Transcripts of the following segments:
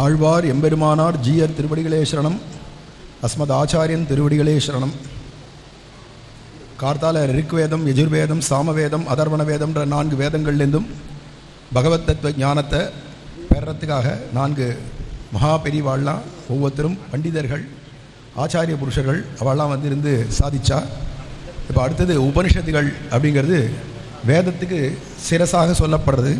ஆழ்வார் எம்பெருமானார் ஜீயர் திருவடிகளே சரணம். அஸ்மத் ஆச்சாரியன் திருவடிகளே சரணம். கார்த்தால ரிக்வேதம், யஜுர்வேதம், சாமவேதம், அதர்வண வேதம்ன்ற 4 வேதங்கள்லேருந்தும் பகவத் தத்துவ ஞானத்தை பெறத்துக்காக 4 மகா பெரிவாள்லாம் ஒவ்வொருத்தரும் பண்டிதர்கள், ஆச்சாரிய புருஷர்கள் அவள்லாம் இருந்து சாதிச்சா. இப்போ அடுத்தது உபனிஷத்துகள் அப்படிங்கிறது வேதத்துக்கு சிரசாக சொல்லப்படுறது.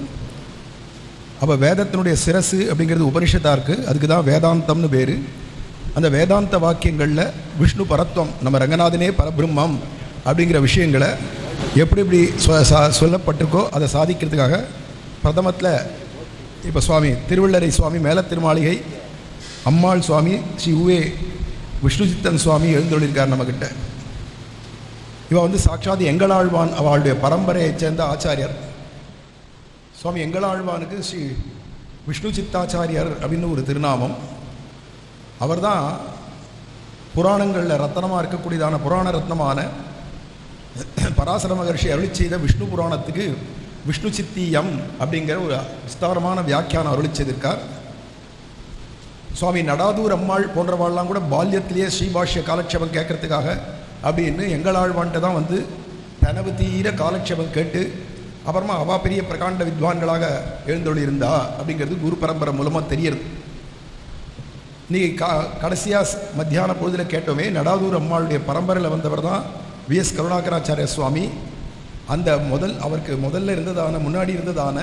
அப்போ வேதத்தினுடைய சிரசு அப்படிங்கிறது உபனிஷத்தாக இருக்குது. அதுக்கு தான் வேதாந்தம்னு பேர். அந்த வேதாந்த வாக்கியங்களில் விஷ்ணு பரத்வம், நம்ம ரங்கநாதனே பரபிரம்மம் அப்படிங்கிற விஷயங்களை எப்படி எப்படி சொல்லப்பட்டிருக்கோ அதை சாதிக்கிறதுக்காக பிரதமத்தில் இப்போ சுவாமி திருவள்ளரை சுவாமி மேல திருமாளிகை அம்மாள் சுவாமி ஸ்ரீ உவே விஷ்ணுசித்தன் சுவாமி எழுந்தொழிருக்கார் நம்மக்கிட்ட. இவன் சாட்சாத் எங்களாழ்வான் அவளுடைய பரம்பரையைச் சேர்ந்த ஆச்சாரியர். சுவாமி எங்களாழ்வானுக்கு ஸ்ரீ விஷ்ணு சித்தாச்சாரியர் அப்படின்னு ஒரு திருநாமம். அவர் தான் புராணங்களில் ரத்னமாக இருக்கக்கூடியதான புராண ரத்னமான பராசர மகர்ஷி அருளி செய்த விஷ்ணு புராணத்துக்கு விஷ்ணு சித்தியம் அப்படிங்கிற ஒரு விஸ்தாரமான வியாக்கியானம் அருளி செய்திருக்கார். சுவாமி நடாதூர் அம்மாள் போன்றவாள்லாம் கூட பால்யத்திலேயே ஸ்ரீபாஷ்ய காலட்சேபம் கேட்கறதுக்காக அப்படின்னு எங்களாழ்வான்ட்டு தான் கனவு தீர காலட்சேபம் கேட்டு அப்புறமா அவா பெரிய பிரகாண்ட வித்வான்களாக எழுந்தொழி இருந்தா அப்படிங்கிறது குரு பரம்பரை மூலமாக தெரியுது. இன்னைக்கு கடைசியாக மத்தியான பொழுதில் கேட்டோமே, நடாதூர் அம்மாளுடைய பரம்பரையில் வந்தவர் தான் விஎஸ் கருணாகராச்சாரிய சுவாமி. அந்த அவருக்கு முதல்ல இருந்ததான முன்னாடி இருந்ததான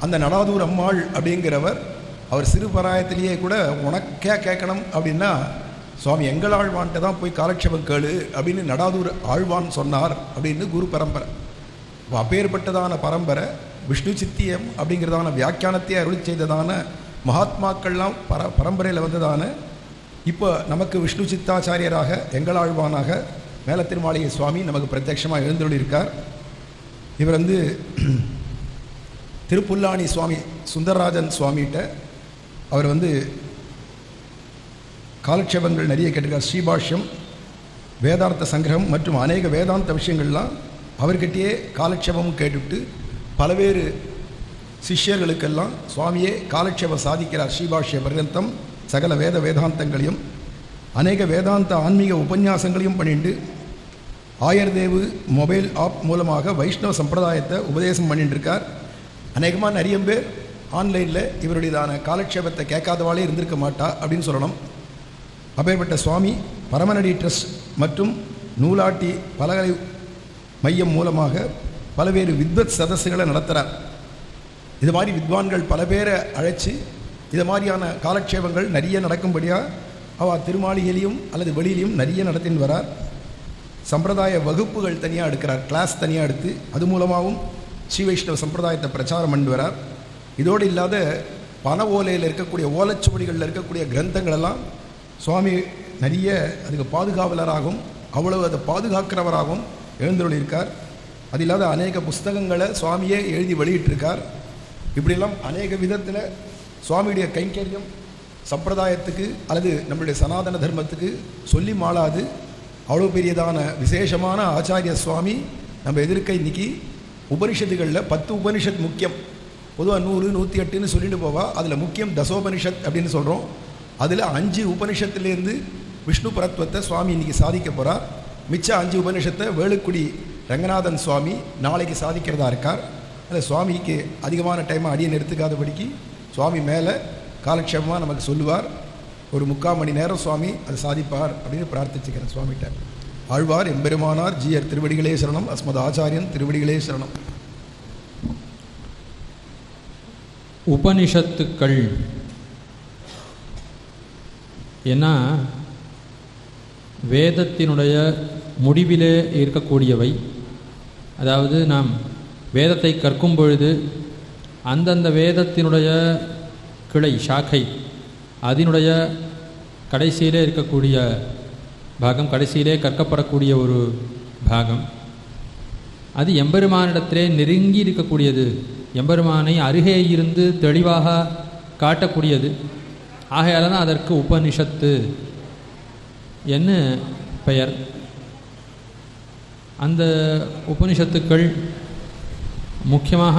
அந்த நடாதூர் அம்மாள் அப்படிங்கிறவர் அவர் சிறு பராயத்திலேயே கூட உனக்கே கேட்கணும் அப்படின்னா சுவாமி எங்களாழ்வான்ட்டு தான் போய் காலட்சேபம் கேளு அப்படின்னு நடாதூர் ஆழ்வான் சொன்னார் அப்படின்னு குரு பரம்பரை. அப்பேற்பட்டதான பரம்பரை விஷ்ணு சித்தியம் அப்படிங்கிறதான வியாக்கியானத்தை அருளி செய்ததான மகாத்மாக்கள்லாம் பரம்பரையில் வந்ததான இப்போ நமக்கு விஷ்ணு சித்தாச்சாரியராக எங்களாழ்வானாக மேல திருமாளிகை சுவாமி நமக்கு பிரத்யட்சமாக எழுந்தொழிருக்கார். இவர் திருப்புல்லானி சுவாமி சுந்தரராஜன் சுவாமிகிட்ட அவர் காலட்சேபங்கள் நிறைய கேட்டிருக்கார். ஸ்ரீபாஷ்யம், வேதாந்த சங்கிரகம் மற்றும் அநேக வேதாந்த விஷயங்கள்லாம் அவர்கிட்டயே காலட்சேபமும் கேட்டுவிட்டு பலவேறு சிஷ்யர்களுக்கெல்லாம் சுவாமியே காலட்சேபம் சாதிக்கிறார். ஸ்ரீபாஷ்ய பர்யந்தம் சகல வேதாந்தங்களையும் அநேக வேதாந்த ஆன்மீக உபன்யாசங்களையும் பண்ணிட்டு ஆயர்தேவு மொபைல் ஆப் மூலமாக வைஷ்ணவ சம்பிரதாயத்தை உபதேசம் பண்ணிட்டு இருக்கார். அநேகமாக நிறைய பேர் ஆன்லைனில் இவருடையதான காலட்சேபத்தை கேட்காதவாளே இருந்திருக்க மாட்டா அப்படின்னு சொல்லணும். அப்பேற்பட்ட சுவாமி பரமநடி ட்ரஸ்ட் மற்றும் நூலாட்டி பலகலை மையம் மூலமாக பல்வேறு வித்வத் சதஸ்ஸுகளை நடத்துகிறார். இது மாதிரி வித்வான்கள் பல பேரை அழைச்சி இது மாதிரியான காலட்சேபங்கள் நிறைய நடக்கும்படியாக அவள் திருமாளிகையிலையும் அல்லது வெளியிலையும் நிறைய நடத்தின்னு வரார். சம்பிரதாய வகுப்புகள் தனியாக எடுக்கிறார், கிளாஸ் தனியாக எடுத்து அது மூலமாகவும் ஸ்ரீ வைஷ்ணவ சம்பிரதாயத்தை பிரச்சாரம் பண்ணி வரார். இதோடு இல்லாத பண ஓலையில் இருக்கக்கூடிய ஓலைச்சுவடிகளில் இருக்கக்கூடிய கிரந்தங்களெல்லாம் சுவாமி நிறைய அதுக்கு பாதுகாவலராகவும் அவ்வளவு அதை பாதுகாக்கிறவராகவும் எழுந்தருளியிருக்கார். அது இல்லாத அநேக புஸ்தகங்களை சுவாமியே எழுதி வெளியிட்டிருக்கார். இப்படியெல்லாம் அநேக விதத்தில் சுவாமியுடைய கைங்கரியம் சம்பிரதாயத்துக்கு அல்லது நம்மளுடைய சனாதன தர்மத்துக்கு சொல்லி மாளாது அவ்வளோ பெரியதான விசேஷமான ஆச்சாரிய சுவாமி நம்ம எதிர்க்க இன்னைக்கு உபனிஷத்துகளில் 10 உபனிஷத் முக்கியம். பொதுவாக 100, 108ன்னு சொல்லிட்டு போவா. அதில் முக்கியம் தசோபனிஷத் அப்படின்னு சொல்கிறோம். அதில் 5 உபனிஷத்துலேருந்து விஷ்ணு பரத்வத்தை சுவாமி இன்னைக்கு சாதிக்க போகிறார். மிச்ச 5 உபனிஷத்தை வேலுக்குடி ரங்கநாதன் சுவாமி நாளைக்கு சாதிக்கிறதா இருக்கார். அதில் சுவாமிக்கு அதிகமான டைமை அடியன் எடுத்துக்காதபடிக்கு சுவாமி மேலே காலட்சேபமாக நமக்கு சொல்லுவார். ஒரு 3/4 மணி நேரம் சுவாமி அதை சாதிப்பார் அப்படின்னு பிரார்த்திச்சுக்கிறேன் சுவாமிகிட்ட. ஆழ்வார் எம்பெருமானார் ஜீயர் திருவடிகளே சரணம். அஸ்மத் ஆச்சாரியன் திருவடிகளே சரணம். உபனிஷத்துக்கள் ஏன்னா வேதத்தினுடைய முடிவிலே இருக்கக்கூடியவை. அதாவது நாம் வேதத்தை கற்கும் பொழுது அந்தந்த வேதத்தினுடைய கிளை சாக்கை அதனுடைய கடைசியிலே இருக்கக்கூடிய பாகம், கடைசியிலே கற்கப்படக்கூடிய ஒரு பாகம், அது எம்பெருமானிடத்திலே நெருங்கி இருக்கக்கூடியது, எம்பெருமானை அருகே இருந்து தெளிவாக காட்டக்கூடியது. ஆகையால் தான் அதற்கு உபனிஷத்து என்று பெயர். அந்த உபனிஷத்துக்கள் முக்கியமாக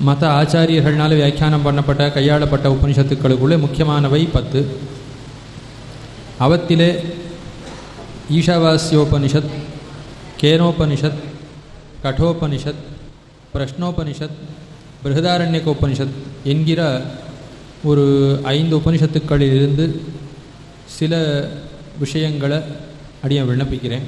மற்ற ஆச்சாரியர்களால் வியாக்கியானம் பண்ணப்பட்ட கையாளப்பட்ட உபனிஷத்துக்களுக்குள்ளே முக்கியமானவை 10. அவத்திலே ஈஷாவாஸ்யோபனிஷத், கேனோபனிஷத், கட்டோபனிஷத், பிரஷ்னோபனிஷத், பிருஹதாரண்யகோபனிஷத் என்கிற ஒரு 5 உபனிஷத்துக்களிலிருந்து சில விஷயங்களை அடிய விண்ணப்பிக்கிறேன்.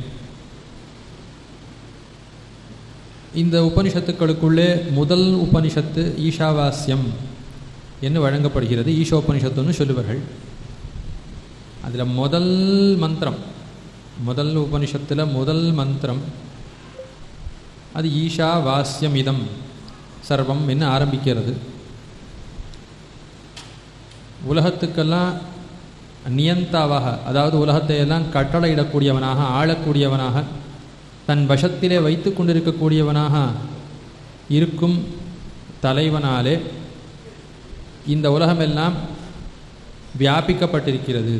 இந்த உபனிஷத்துக்களுக்குள்ளே முதல் உபனிஷத்து ஈஷாவாஸ்யம் என்று வழங்கப்படுகிறது. ஈஷோபனிஷத்துன்னு சொல்லுவார்கள். அதில் முதல் மந்திரம், முதல் உபனிஷத்தில் முதல் மந்திரம் அது ஈஷாவாஸ்யம் இதம் சர்வம் என்று ஆரம்பிக்கிறது. உலகத்துக்கெல்லாம் நியந்தாவாக, அதாவது உலகத்தை எல்லாம் கட்டளையிடக்கூடியவனாக, ஆளக்கூடியவனாக, தன் வசத்திலே வைத்து கொண்டிருக்கக்கூடியவனாக இருக்கும் தலைவனாலே இந்த உலகமெல்லாம் வியாபிக்கப்பட்டிருக்கிறது,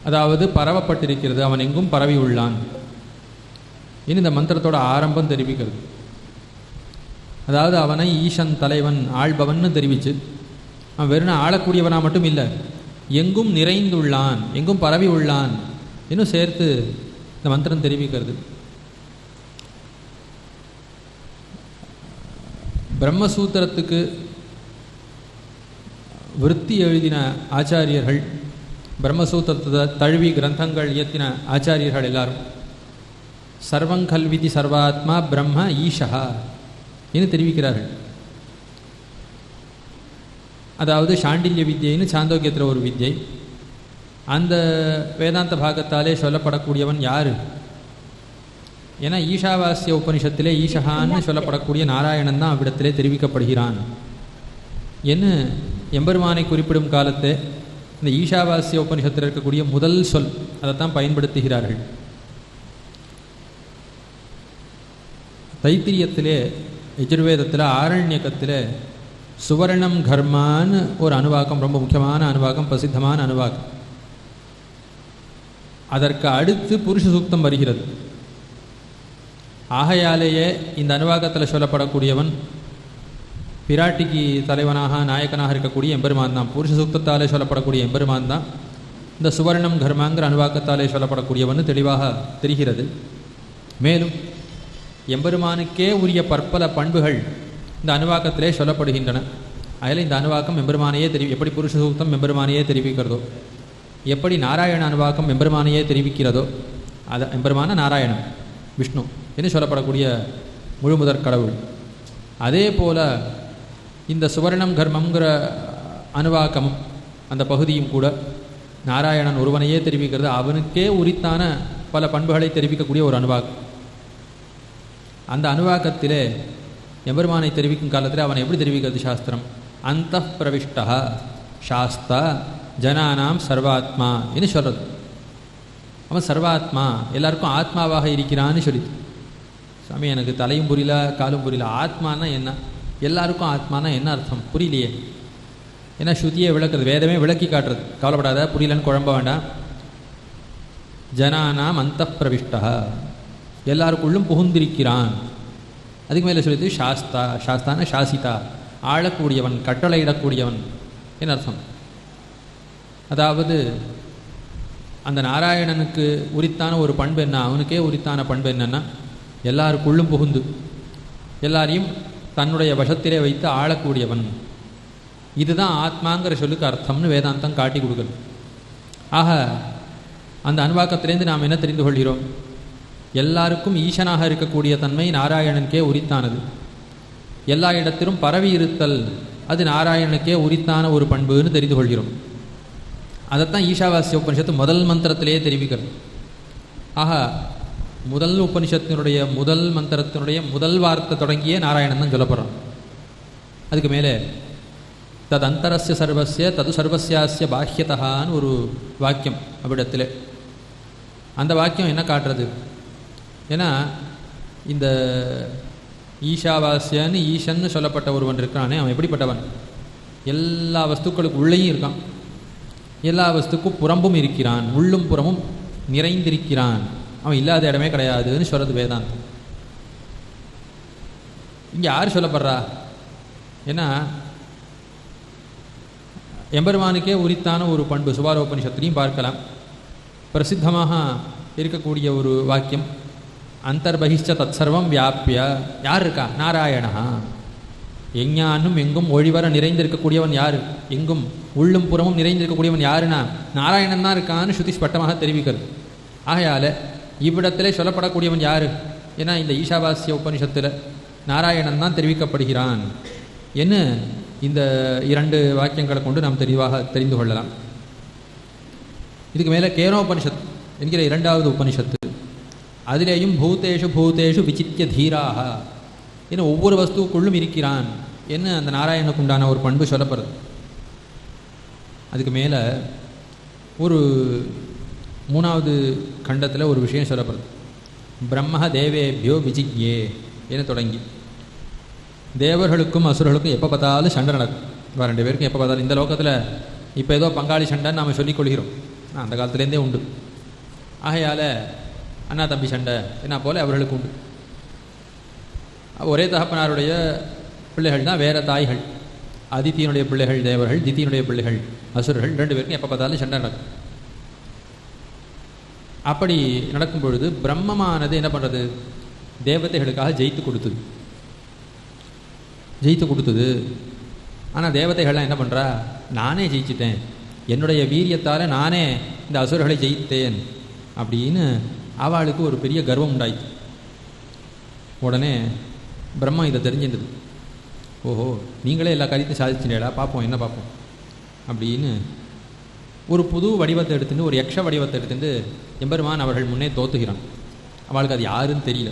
அதாவது பரவப்பட்டிருக்கிறது. அவன் எங்கும் பரவி உள்ளான். இனி இந்த மந்திரத்தோட ஆரம்பம் தெரிவிக்கிறது. அதாவது அவனை ஈசன், தலைவன், ஆள்பவன் தெரிவிச்சு, அவன் வெறும் ஆளக்கூடியவனாக மட்டும் இல்லை, எங்கும் நிறைந்துள்ளான், எங்கும் பரவி உள்ளான் இன்னும் சேர்த்து இந்த மந்திரம் தெரிவிக்கிறது. பிரம்மசூத்திரத்துக்கு விருத்தி எழுதின ஆச்சாரியர்கள், பிரம்மசூத்திரத்தை தழுவி கிரந்தங்கள் இயற்றின ஆச்சாரியர்கள் எல்லாரும் சர்வங்கல்விதி சர்வாத்மா பிரம்ம ஈஷா என்று தெரிவிக்கிறார்கள். அதாவது சாண்டில்ய வித்யைன்னு சாந்தோக்கியத்தில் ஒரு வித்யை. அந்த வேதாந்த பாகத்தாலே சொல்லப்படக்கூடியவன் யார்? ஏன்னா ஈஷாவாஸ்ய உபனிஷத்திலே ஈஷகான்னு சொல்லப்படக்கூடிய நாராயணன் தான் அவ்விடத்திலே தெரிவிக்கப்படுகிறான் என்று எம்பெருமானை குறிப்பிடும் காலத்தை இந்த ஈஷாவாஸ்ய உபனிஷத்தில் இருக்கக்கூடிய முதல் சொல் அதைத்தான் பயன்படுத்துகிறார்கள். தைத்திரியத்திலே, யஜுர்வேதத்தில், ஆரண்யகத்தில் சுவர்ணம் கர்மான்னு ஒரு அனுவாக்கம், ரொம்ப முக்கியமான அனுவாக்கம், பிரசித்தமான அனுவாக்கம். அதற்கு அடுத்து புருஷ சூக்தம் வருகிறது. ஆகையாலேயே இந்த அனுவாகத்தில் சொல்லப்படக்கூடியவன் பிராட்டிக்கு தலைவனாக, நாயக்கனாக இருக்கக்கூடிய எம்பெருமான் தான். புருஷ சூக்தத்தாலே சொல்லப்படக்கூடிய எம்பெருமான் தான் இந்த சுவர்ணம் கர்மாங்கிற அனுவாக்கத்தாலே சொல்லப்படக்கூடியவன் தெளிவாக தெரிகிறது. மேலும் எம்பெருமானுக்கே உரிய பற்பல பண்புகள் இந்த அனுவாக்கத்திலே சொல்லப்படுகின்றன. அதில் இந்த அனுவாக்கம் எம்பெருமானையே எப்படி புருஷ சூக்தம் எம்பெருமானையே தெரிவிக்கிறதோ, எப்படி நாராயண அனுவாக்கம் எம்பெருமானையே தெரிவிக்கிறதோ, அது எம்பெருமான நாராயணன் விஷ்ணு என்று சொல்லப்படக்கூடிய முழு முதற் கடவுள். அதே போல் இந்த சுவர்ணம் கர்மங்கிற அனுவாக்கமும் அந்த பகுதியும் கூட நாராயணன் ஒருவனையே தெரிவிக்கிறது. அவனுக்கே உரித்தான பல பண்புகளை தெரிவிக்கக்கூடிய ஒரு அனுவாக்கம். அந்த அனுவாக்கத்திலே எம்பெருமானை தெரிவிக்கும் காலத்தில் அவனை எப்படி தெரிவிக்கிறது சாஸ்திரம்? அந்த பிரவிஷ்டா சாஸ்தா ஜனானாம் சர்வாத்மா என்று சொல்கிறது. அவன் சர்வாத்மா, எல்லாருக்கும் ஆத்மாவாக இருக்கிறான்னு சொல்லிது. சாமி எனக்கு தலையும் புரியல, காலும் புரியல. ஆத்மானா என்ன? எல்லாருக்கும் ஆத்மானா என்ன அர்த்தம் புரியலையே. ஏன்னா ஸ்ருதியை விளக்குறது, வேதமே விளக்கி காட்டுறது. கவலைப்படாத, புரியலன்னு குழம்ப வேண்டாம். ஜனானாம் அந்த பிரவிஷ்டா, எல்லாருக்குள்ளும் புகுந்திருக்கிறான். அதுக்கு மேலே சொல்லிது சாஸ்தா. சாஸ்தான சாசிதா, ஆளக்கூடியவன், கட்டளையிடக்கூடியவன் என்ன அர்த்தம்? அதாவது அந்த நாராயணனுக்கு உரித்தான ஒரு பண்பு என்ன, அவனுக்கே உரித்தான பண்பு என்னன்னா எல்லாருக்குள்ளும் புகுந்து எல்லாரையும் தன்னுடைய வசத்திலே வைத்து ஆளக்கூடியவன். இதுதான் ஆத்மாங்கிற சொல்லுக்கு அர்த்தம்னு வேதாந்தம் காட்டி கொடுக்குது. ஆக அந்த அனுவாக்கத்திலேருந்து நாம் என்ன தெரிந்து கொள்கிறோம்? எல்லாருக்கும் ஈசனாக இருக்கக்கூடிய தன்மை நாராயணனுக்கே உரித்தானது. எல்லா இடத்திலும் பரவி இருத்தல் அது நாராயணனுக்கே உரித்தான ஒரு பண்புன்னு தெரிந்து கொள்கிறோம். அதைத்தான் ஈஷாவாஸ்ய உபனிஷத்து முதல் மந்திரத்திலேயே தெரிவிக்கிறது. ஆக முதல் உபனிஷத்தினுடைய முதல் மந்திரத்தினுடைய முதல் வார்த்தை தொடங்கியே நாராயணன் தான் சொல்லப்படுறான். அதுக்கு மேலே தது அந்தரஸ்ய சர்வஸ்ய தது சர்வஸ்யாஸ்ய பாஹ்யதான்னு ஒரு வாக்கியம் அவ்விடத்தில். அந்த வாக்கியம் என்ன காட்டுறது? ஏன்னா இந்த ஈஷாவாஸ்யன்னு ஈசன்னு சொல்லப்பட்ட ஒருவன் இருக்கிறானே, அவன் எப்படிப்பட்டவன்? எல்லா வஸ்துக்களுக்கு உள்ளேயும் இருக்கான், எல்லா வஸ்துக்கும் புறம்பும் இருக்கிறான், உள்ளும் புறமும் நிறைந்திருக்கிறான். அவன் இல்லாத இடமே கிடையாதுன்னு சொல்கிறது வேதாந்தம். இங்கே யார் சொல்லப்படுறா? ஏன்னா எம்பெருமானுக்கே உரித்தான ஒரு பண்பு சுபாரோபனிஷத்துலையும் பார்க்கலாம். பிரசித்தமாக இருக்கக்கூடிய ஒரு வாக்கியம், அந்தர்பகிஷ்ச தத் சர்வம் வியாபிய. யார் இருக்கா? நாராயணா. எஞ்ஞானும் எங்கும் ஒழிவர நிறைந்திருக்கக்கூடியவன் யார்? எங்கும் உள்ளும் புறமும் நிறைந்திருக்கக்கூடியவன் யாருன்னா நாராயணன் தான் இருக்கான்னு ஸ்ருதி ஸ்பட்டமாக தெரிவிக்கிறது. ஆகையால் இவ்விடத்திலே சொல்லப்படக்கூடியவன் யார்? ஏன்னா இந்த ஈஷாவாசிய உபனிஷத்தில் நாராயணன் தான் தெரிவிக்கப்படுகிறான் என்ன இந்த 2 வாக்கியங்களை கொண்டு நாம் தெளிவாக தெரிந்து கொள்ளலாம். இதுக்கு மேலே கேனோபனிஷத் என்கிற 2வது உபனிஷத்து, அதிலேயும் பூதேஷு பூதேஷு விசித்திய தீராக என்ன ஒவ்வொரு வஸ்துக்குள்ளும் இருக்கிறான் என்ன அந்த நாராயணனுக்கு உண்டான ஒரு பண்பு சொல்லப்படுறது. அதுக்கு மேலே ஒரு 3வது கண்டத்தில் ஒரு விஷயம் சொல்லப்படுது. பிரம்ம தேவேபியோ விஜிக்யே என தொடங்கி தேவர்களுக்கும் அசுரர்களுக்கும் எப்போ பார்த்தாலும் சண்டை நடக்கும். 2 பேருக்கும் எப்போ பார்த்தாலும் இந்த லோகத்தில் இப்போ ஏதோ பங்காளி சண்டைன்னு நாம் சொல்லிக்கொள்கிறோம். அந்த காலத்துலேருந்தே உண்டு. ஆகையால் அண்ணா தம்பி சண்டை என்ன போல் அவர்களுக்கு உண்டு. ஒரே தகப்பனாருடைய பிள்ளைகள் தான் வேறு தாய்கள். அதித்தியினுடைய பிள்ளைகள் தேவர்கள், தித்தியினுடைய பிள்ளைகள் அசுரர்கள். 2 பேருக்கும் எப்போ பார்த்தாலும் சண்டை நடக்கும். அப்படி நடக்கும் பொழுது பிரம்மமானது என்ன பண்ணுறது? தேவதைகளுக்காக ஜெயித்து கொடுத்தது. ஆனால் தேவதைகள்லாம் என்ன பண்ணுறா? நானே ஜெயிச்சிட்டேன், என்னுடைய வீரியத்தால் நானே இந்த அசுரர்களை ஜெயித்தேன் அப்படின்னு அவளுக்கு ஒரு பெரிய கர்வம் உண்டாயிடுச்சு. உடனே பிரம்மா இதை தெரிஞ்சிருந்தது. ஓஹோ, நீங்களே எல்லா காரியத்தையும் சாதிச்சிட்டேடா, பார்ப்போம் என்ன பார்ப்போம் அப்படின்னு ஒரு புது வடிவத்தை எடுத்துட்டு, ஒரு யக்ஷ வடிவத்தை எடுத்துட்டு எம்பெருமான் அவர்கள் முன்னே தோத்துகிறான். அவளுக்கு அது யாருன்னு தெரியல.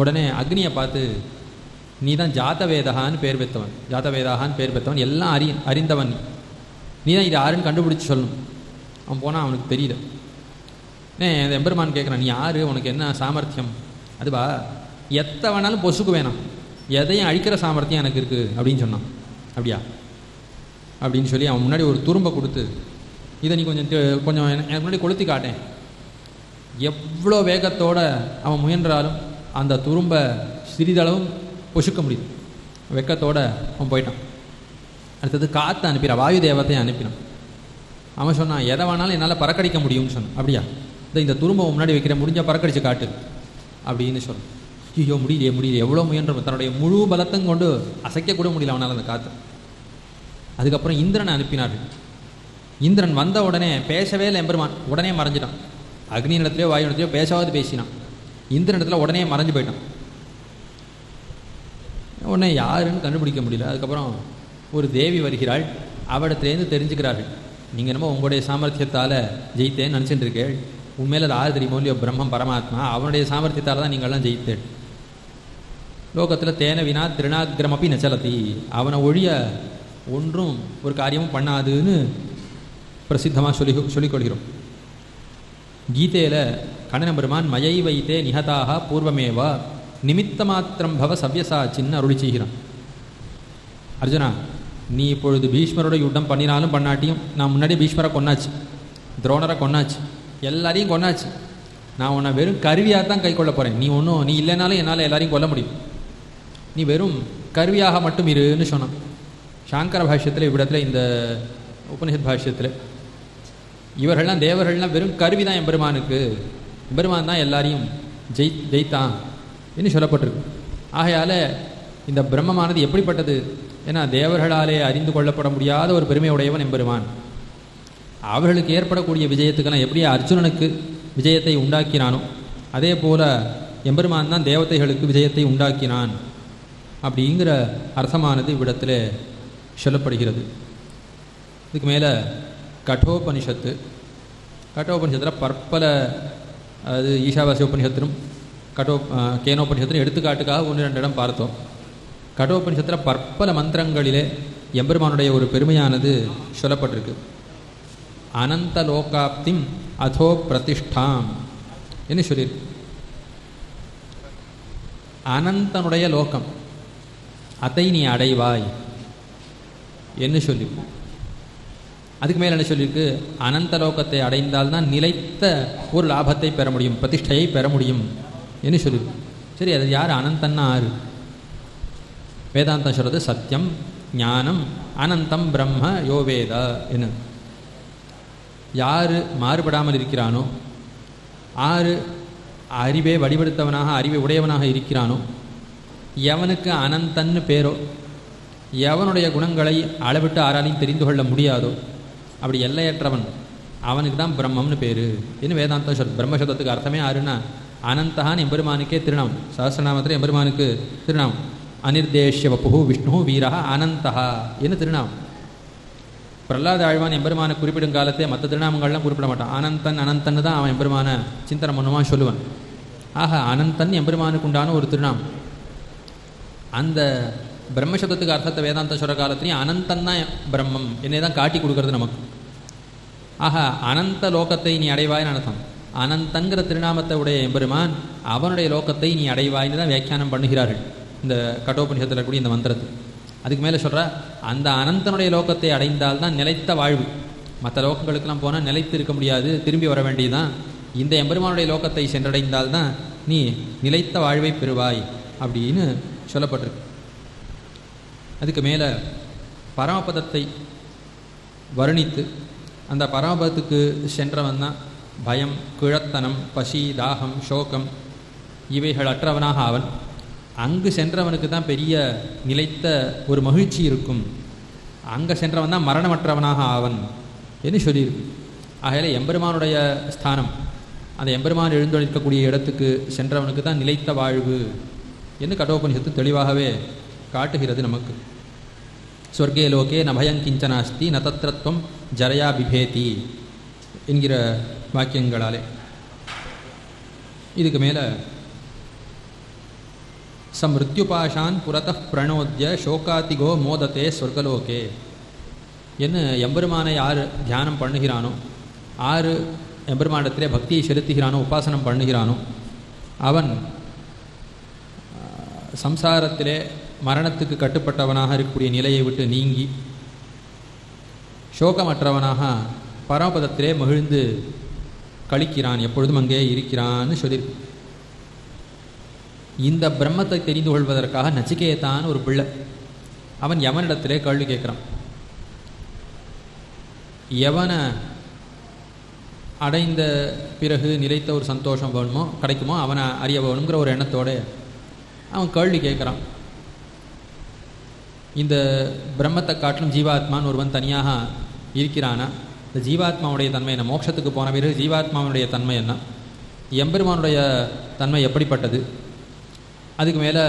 உடனே அக்னியை பார்த்து, நீ தான் ஜாத்தவேதான்னு பேர் பெற்றவன், எல்லாம் அறிந்தவன், நீ தான் இது யாருன்னு கண்டுபிடிச்சி சொல்லணும். அவன் போனால் அவனுக்கு தெரியல. இந்த எம்பெருமான் கேட்குறான், நீ யார், உனக்கு என்ன சாமர்த்தியம்? அதுவா, எத்த வேணாலும் பொசுக்கு வேணாம், எதையும் அழிக்கிற சாமர்த்தியம் எனக்கு இருக்குது அப்படின்னு சொன்னான். அப்படியா அப்படின்னு சொல்லி அவன் முன்னாடி ஒரு துரும்பை கொடுத்து, இதை நீ கொஞ்சம் எனக்கு முன்னாடி கொளுத்தி காட்டேன். எவ்வளோ வேகத்தோடு அவன் முயன்றாலும் அந்த துரும்பை சிறிதளவும் பொசுக்க முடியுது. வெக்கத்தோடு அவன் போயிட்டான். அடுத்தது காற்றை அனுப்பினான், வாயு தேவத்தையும் அனுப்பினான். அவன் சொன்னான், எதை வேணாலும் என்னால் பறக்கடிக்க முடியும்னு சொன்னான். அப்படியா, இந்த துரும்பை முன்னாடி வைக்கிற, முடிஞ்சால் பறக்கடிச்சு காட்டு அப்படின்னு சொன்னான். ஐயோ முடியலையே, எவ்வளோ முயன்ற தன்னுடைய முழு பலத்தையும் கொண்டு அசைக்கக்கூட முடியல அவனால் அந்த காற்று. அதுக்கப்புறம் இந்திரனை அனுப்பினார்கள். இந்திரன் வந்த உடனே பேசவே இல்லை எம்பெருமான், உடனே மறைஞ்சிட்டான். அக்னி இடத்துலையோ வாயு இடத்துலையோ பேசாவது பேசினான். இந்திரன் இடத்துல உடனே மறைஞ்சு போயிட்டான். உடனே யாருன்னு கண்டுபிடிக்க முடியல. அதுக்கப்புறம் ஒரு தேவி வருகிறாள். அவடத்துலேருந்து தெரிஞ்சுக்கிறார்கள், நீங்கள் என்னமோ உங்களுடைய சாமர்த்தியத்தால் ஜெயித்தேன்னு நினச்சிட்டு இருக்கேள், உண்மையில் அது யார் தெரியுமோ இல்லையோ, பிரம்மம் பரமாத்மா, அவனுடைய சாமர்த்தியத்தால் தான் நீங்கள்லாம் ஜெயித்தேள். லோகத்தில் தேன வினா திருநாகிரமப்பி நச்சலத்தி, அவனை ஒழிய ஒன்றும் ஒரு காரியமும் பண்ணாதுன்னு பிரசித்தமாக சொல்லிக்கொள்கிறோம். கீதையில் கண்ணன பெருமான் மயை வைத்தே நிகதாக பூர்வமேவா நிமித்த மாத்திரம் பவ சவ்யசா சின்ன அருளி செய்கிறான். அர்ஜுனா, நீ இப்பொழுது பீஷ்மரோட யுத்தம் பண்ணினாலும் பண்ணாட்டியும், நான் முன்னாடி பீஷ்மரை கொன்னாச்சு, துரோணரை கொன்னாச்சு, எல்லாரையும் கொன்னாச்சு. நான் உன்னை வெறும் கருவியாக தான் கை கொள்ள போகிறேன். நீ இல்லைனாலும் என்னால் எல்லாரையும் கொல்ல முடியும். நீ வெறும் கருவியாக மட்டும் இருன்னு சொன்னான். சாங்கர பாஷ்யத்தில் இவ்விடத்தில், இந்த உபனிஷத் பாஷ்யத்தில், இவர்கள்லாம் தேவர்கள்லாம் வெறும் கருவி தான் எம்பெருமானுக்கு, எம்பெருமான் தான் எல்லாரையும் ஜெயித்தான் என்று சொல்லப்பட்டிருக்கு. ஆகையால் இந்த பிரம்மமானது எப்படிப்பட்டது? ஏன்னா தேவர்களாலே அறிந்து கொள்ளப்பட முடியாத ஒரு பெருமையுடையவன் எம்பெருமான். அவர்களுக்கு ஏற்படக்கூடிய விஜயத்துக்கெல்லாம் எப்படி அர்ஜுனனுக்கு விஜயத்தை உண்டாக்கினானோ, அதே போல் எம்பெருமான் தான் தேவதைகளுக்கு விஜயத்தை உண்டாக்கினான் அப்படிங்கிற அர்த்தமானது இவ்விடத்தில் சொல்லப்படுகிறது. இதுக்கு மேலே கட்டோபனிஷத்தில் பற்பல, அது ஈஷாவாசிய உபனிஷத்திலும் கேனோபனிஷத்திலும் எடுத்துக்காட்டுக்காக 1-2 இடம் பார்த்தோம். கட்டோபனிஷத்தில் பற்பல மந்திரங்களிலே எம்பெருமானுடைய ஒரு பெருமையானது சொல்லப்பட்டிருக்கு. அனந்த லோகாப்திம் அதோ பிரதிஷ்டாம் என்று சொல்லியிருக்கு. அனந்தனுடைய லோகம், அதை நீ அடைவாய் என்று சொல்லியிருக்கு. அதுக்கு மேலே என்ன சொல்லியிருக்கு? அனந்த லோகத்தை அடைந்தால்தான் நிலைத்த ஒரு லாபத்தை பெற முடியும், பிரதிஷ்டையை பெற முடியும் என்று சொல்லியிருக்கு. சரி, அது யார்? அனந்தன்னா ஆறு வேதாந்தம் சொல்கிறது சத்தியம் ஞானம் அனந்தம் பிரம்ம யோ வேத என்ன. யார் மாறுபடாமல் இருக்கிறானோ, ஆறு அறிவை வடிவெடுத்தவனாக அறிவை உடையவனாக இருக்கிறானோ, எவனுக்கு அனந்தன்னு பேரோ, எவனுடைய குணங்களை அளவிட்டு ஆராலையும் தெரிந்து கொள்ள முடியாதோ, அப்படி எல்லையற்றவன் அவனுக்கு தான் பிரம்மம்னு பேர் இன்னும் வேதாந்தம் சொல். பிரம்மசப்தத்துக்கு அர்த்தமே ஆறுன்னா அனந்தகான்னு எம்பெருமானுக்கே திருநாமம். சஹஸ்ரநாமத்தில் எம்பெருமானுக்கு திருநாமம் அனிர்தேஷ்ய வப்புஹு விஷ்ணு வீரா அனந்தகா என்ன திருநாமம். பிரஹ்லாத ஆழ்வான் எம்பெருமானை குறிப்பிடும் காலத்தே மற்ற திருநாமங்கள்லாம் குறிப்பிட மாட்டான். அனந்தன் அனந்தன்னு தான் அவன் எம்பெருமான சிந்தனை பண்ணுவான் சொல்லுவான். ஆக அனந்தன் எம்பெருமானுக்கு உண்டான ஒரு திருநாமம். அந்த பிரம்மசப்தத்துக்கு அர்த்தத்தை வேதாந்த சொல்கிற காலத்துலேயும் அனந்தன் தான் பிரம்மம் என்னை தான் காட்டி கொடுக்கறது நமக்கு. ஆக அனந்த லோகத்தை நீ அடைவாய்னு அர்த்தம். அனந்தன்கிற திருநாமத்தை உடைய எம்பெருமான் அவனுடைய லோகத்தை நீ அடைவாய்னு தான் வியாக்கியானம் பண்ணுகிறார்கள் இந்த கட்டோபனிஷத்தில் இருக்கக்கூடிய இந்த மந்திரத்துக்கு. அதுக்கு மேலே சொல்கிற அந்த அனந்தனுடைய லோகத்தை அடைந்தால்தான் நிலைத்த வாழ்வு. மற்ற லோகங்களுக்கெல்லாம் போனால் நிலைத்து இருக்க முடியாது, திரும்பி வர வேண்டியதுதான். இந்த எம்பெருமானுடைய லோகத்தை சென்றடைந்தால்தான் நீ நிலைத்த வாழ்வை பெறுவாய் அப்படின்னு சொல்லப்பட்டிருக்கு. அதுக்கு மேலே பரமபதத்தை வர்ணித்து அந்த பரமபதத்துக்கு சென்றவன் தான் பயம், கிழத்தனம், பசி, தாகம், சோகம் இவைகள் அற்றவனாக அவன். அங்கு சென்றவனுக்கு தான் பெரிய நிலைத்த ஒரு மகிழ்ச்சி இருக்கும். அங்கே சென்றவன் தான் மரணமற்றவனாக ஆவன் என்று சொல்லியிருக்கு. ஆகையில எம்பெருமானுடைய ஸ்தானம், அந்த எம்பெருமான் எழுந்தொழிக்கக்கூடிய இடத்துக்கு சென்றவனுக்கு தான் நிலைத்த வாழ்வு என்று கட்டோபனிஷத்து தெளிவாகவே காட்டுகிறது நமக்கு. ஸ்வர்கே லோகே நபயங்கிஞ்சனாஸ்தி ந தத்ரத்வம் ஜரயா பிபேதி என்கிற வாக்கியங்களாலே. இதுக்கு மேலே சமிருத்யுபாஷான் புரத பிரணோத்ய சோகாதிகோ மோதத்தே சொர்க்கலோகே என்ன. எம்பெருமானை யார் தியானம் பண்ணுகிறானோ, ஆறு எம்பெருமானிடத்திலே பக்தியை செலுத்துகிறானோ, உபாசனம் பண்ணுகிறானோ, அவன் சம்சாரத்திலே மரணத்துக்கு கட்டுப்பட்டவனாக இருக்கக்கூடிய நிலையை விட்டு நீங்கி சோகமற்றவனாக பரமபதத்திலே மகிழ்ந்து கழிக்கிறான், எப்பொழுதும் அங்கே இருக்கிறான்னு சொல்லியிருக்கு. இந்த பிரம்மத்தை தெரிந்து கொள்வதற்காக நச்சிகேதான் ஒரு பிள்ளை அவன் யவனிடத்திலே கேள்வி கேட்குறான். யவனை அடைந்த பிறகு நிலைத்த ஒரு சந்தோஷம் வேணுமோ கிடைக்குமோ அவனை அறிய வேணுங்கிற ஒரு எண்ணத்தோடு அவன் கேள்வி கேட்குறான். இந்த பிரம்மத்தை காட்டிலும் ஜீவாத்மான்னு ஒருவன் தனியாக இருக்கிறானா? இந்த ஜீவாத்மாவுடைய தன்மை என்ன? மோட்சத்துக்கு போன பிறகு ஜீவாத்மாவுடைய தன்மை என்ன? எம்பெருமானுடைய தன்மை எப்படிப்பட்டது? அதுக்கு மேலே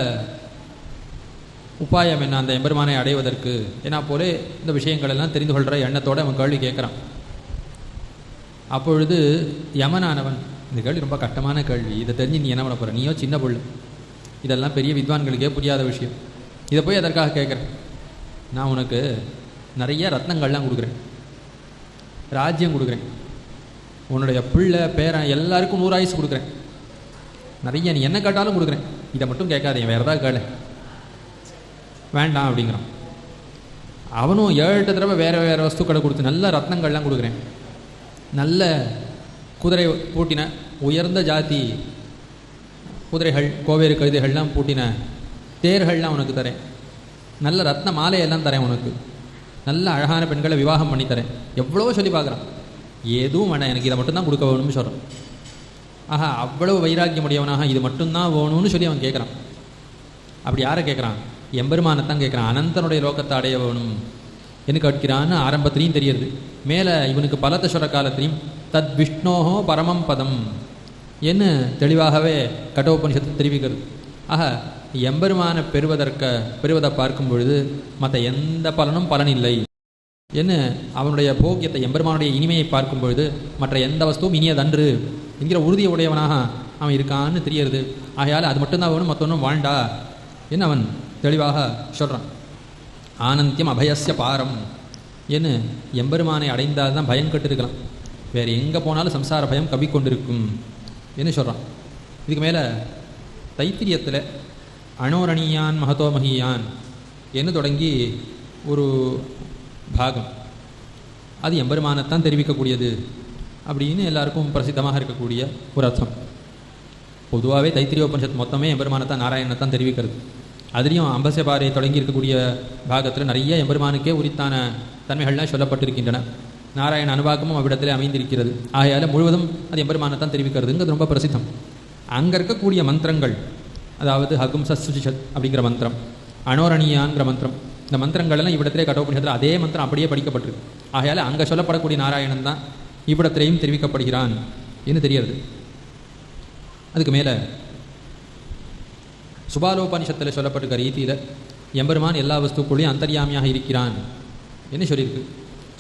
உபாயம் என்ன அந்த எம்பெருமானை அடைவதற்கு? ஏன்னா போலே இந்த விஷயங்கள் எல்லாம் தெரிந்து கொள்கிற எண்ணத்தோடு அவன் கேள்வி கேட்குறான். அப்பொழுது யமனானவன், இந்த கேள்வி ரொம்ப கஷ்டமான கேள்வி, இதை தெரிஞ்சு நீ என்ன பண்ண போகிற? நீயோ சின்ன பொண்ணு, இதெல்லாம் பெரிய வித்வான்களுக்கே புரியாத விஷயம், இதை போய் எதற்காக கேட்குறேன்? நான் உனக்கு நிறைய ரத்னங்கள்லாம் கொடுக்குறேன், ராஜ்யம் கொடுக்குறேன், உன்னுடைய பிள்ளை பேரன் எல்லாருக்கும் 100 ஆயுசு கொடுக்குறேன், நிறைய நீ என்ன கேட்டாலும் கொடுக்குறேன், இதை மட்டும் கேட்காதீங்க, வேறு ஏதாவது கேளு. வேண்டாம் அப்படிங்கிறான். அவனும் 7-8 தடவை வேறு வேறு வஸ்துக்களை கொடுத்து நல்ல ரத்னங்கள்லாம் கொடுக்குறேன், நல்ல குதிரை பூட்டின உயர்ந்த ஜாதி குதிரைகள், கோவேறு கழுதைகள்லாம் பூட்டின தேர்கள்லாம் உனக்கு தரேன், நல்ல ரத்ன மாலையெல்லாம் தரேன், உனக்கு நல்ல அழகான பெண்களை விவாகம் பண்ணி தரேன், எவ்வளவோ சொல்லி பார்க்குறான். எதுவும் வேண்டாம், எனக்கு இதை மட்டும்தான் கொடுக்க வேணும்னு சொல்கிறான். ஆஹா, அவ்வளவு வைராக்கியம் உடையவனாக இது மட்டும்தான் வேணும்னு சொல்லி அவன் கேட்குறான். அப்படி யாரை கேட்குறான்? எம்பெருமானைத்தான் கேட்குறான். அனந்தனுடைய லோகத்தை அடைய வேணும் என்ன கேட்கிறான்னு ஆரம்பத்திலையும் தெரியுது. மேலே இவனுக்கு பலத்தை சொல்கிற காலத்திலையும் தத் விஷ்ணோஹோ பரமம் பதம் என்ன தெளிவாகவே கட்டோபனிஷத்து தெரிவிக்கிறது. ஆக எம்பெருமானை பெறுவதை பார்க்கும் பொழுது மற்ற எந்த பலனும் பலனில்லை என்ன. அவனுடைய போக்கியத்தை, எம்பெருமானுடைய இனிமையை பார்க்கும் பொழுது மற்ற எந்த வஸ்துவும் இனியதன்று என்கிற உறுதியை உடையவனாக அவன் இருக்கான்னு தெரியறது. ஆகையால் அது மட்டும்தான் வேணும், மற்றொன்றும் வாழ்ண்டா என்ன அவன் தெளிவாக சொல்கிறான். ஆனந்தியம் அபயஸ்ய பாரம் என்ன. எம்பெருமானை அடைந்தால் தான் பயம் கட்டிருக்கலாம், வேறு எங்கே போனாலும் சம்சார பயம் கவிக்கொண்டிருக்கும் என்ன சொல்கிறான். இதுக்கு மேலே தைத்திரியத்தில் அணோரணியான் மகதோ மகியான் என்று தொடங்கி ஒரு பாகம், அது எம்பெருமானைத்தான் தெரிவிக்கக்கூடியது அப்படின்னு எல்லாருக்கும் பிரசித்தமாக இருக்கக்கூடிய ஒரு அர்த்தம். பொதுவாகவே தைத்திரிய உபனிஷத்து மொத்தமே எம்பெருமானைத்தான், நாராயணனைத்தான் தெரிவிக்கிறது. அதுலேயும் அம்பசபாறை தொடங்கி இருக்கக்கூடிய பாகத்தில் நிறைய எம்பெருமானுக்கே உரித்தான தன்மைகள்லாம் சொல்லப்பட்டிருக்கின்றன. நாராயண அனுபாகமும் அவ்விடத்தில் அமைந்திருக்கிறது. ஆகையால் முழுவதும் அது எம்பெருமானை தான் தெரிவிக்கிறதுங்கிறது ரொம்ப பிரசித்தம். அங்கே இருக்கக்கூடிய மந்திரங்கள், அதாவது ஹகும் சசுஜிஷத் அப்படிங்கிற மந்திரம், அனோரணியான்கிற மந்திரம், இந்த மந்திரங்கள் எல்லாம் இவ்விடத்திலே கட்டோபனிஷத்தில் அதே மந்திரம் அப்படியே படிக்கப்பட்டிருக்கு. ஆகையால் அங்கே சொல்லப்படக்கூடிய நாராயணன் தான் இவ்விடத்திலேயும் தெரிவிக்கப்படுகிறான் என்று தெரிகிறது. அதுக்கு மேலே சுபாலோபனிஷத்தில் சொல்லப்பட்டிருக்க ரீதியில் எம்பெருமான் எல்லா வஸ்துக்குள்ளேயும் அந்தர்யாமியாக இருக்கிறான் என்று சொல்லியிருக்கு.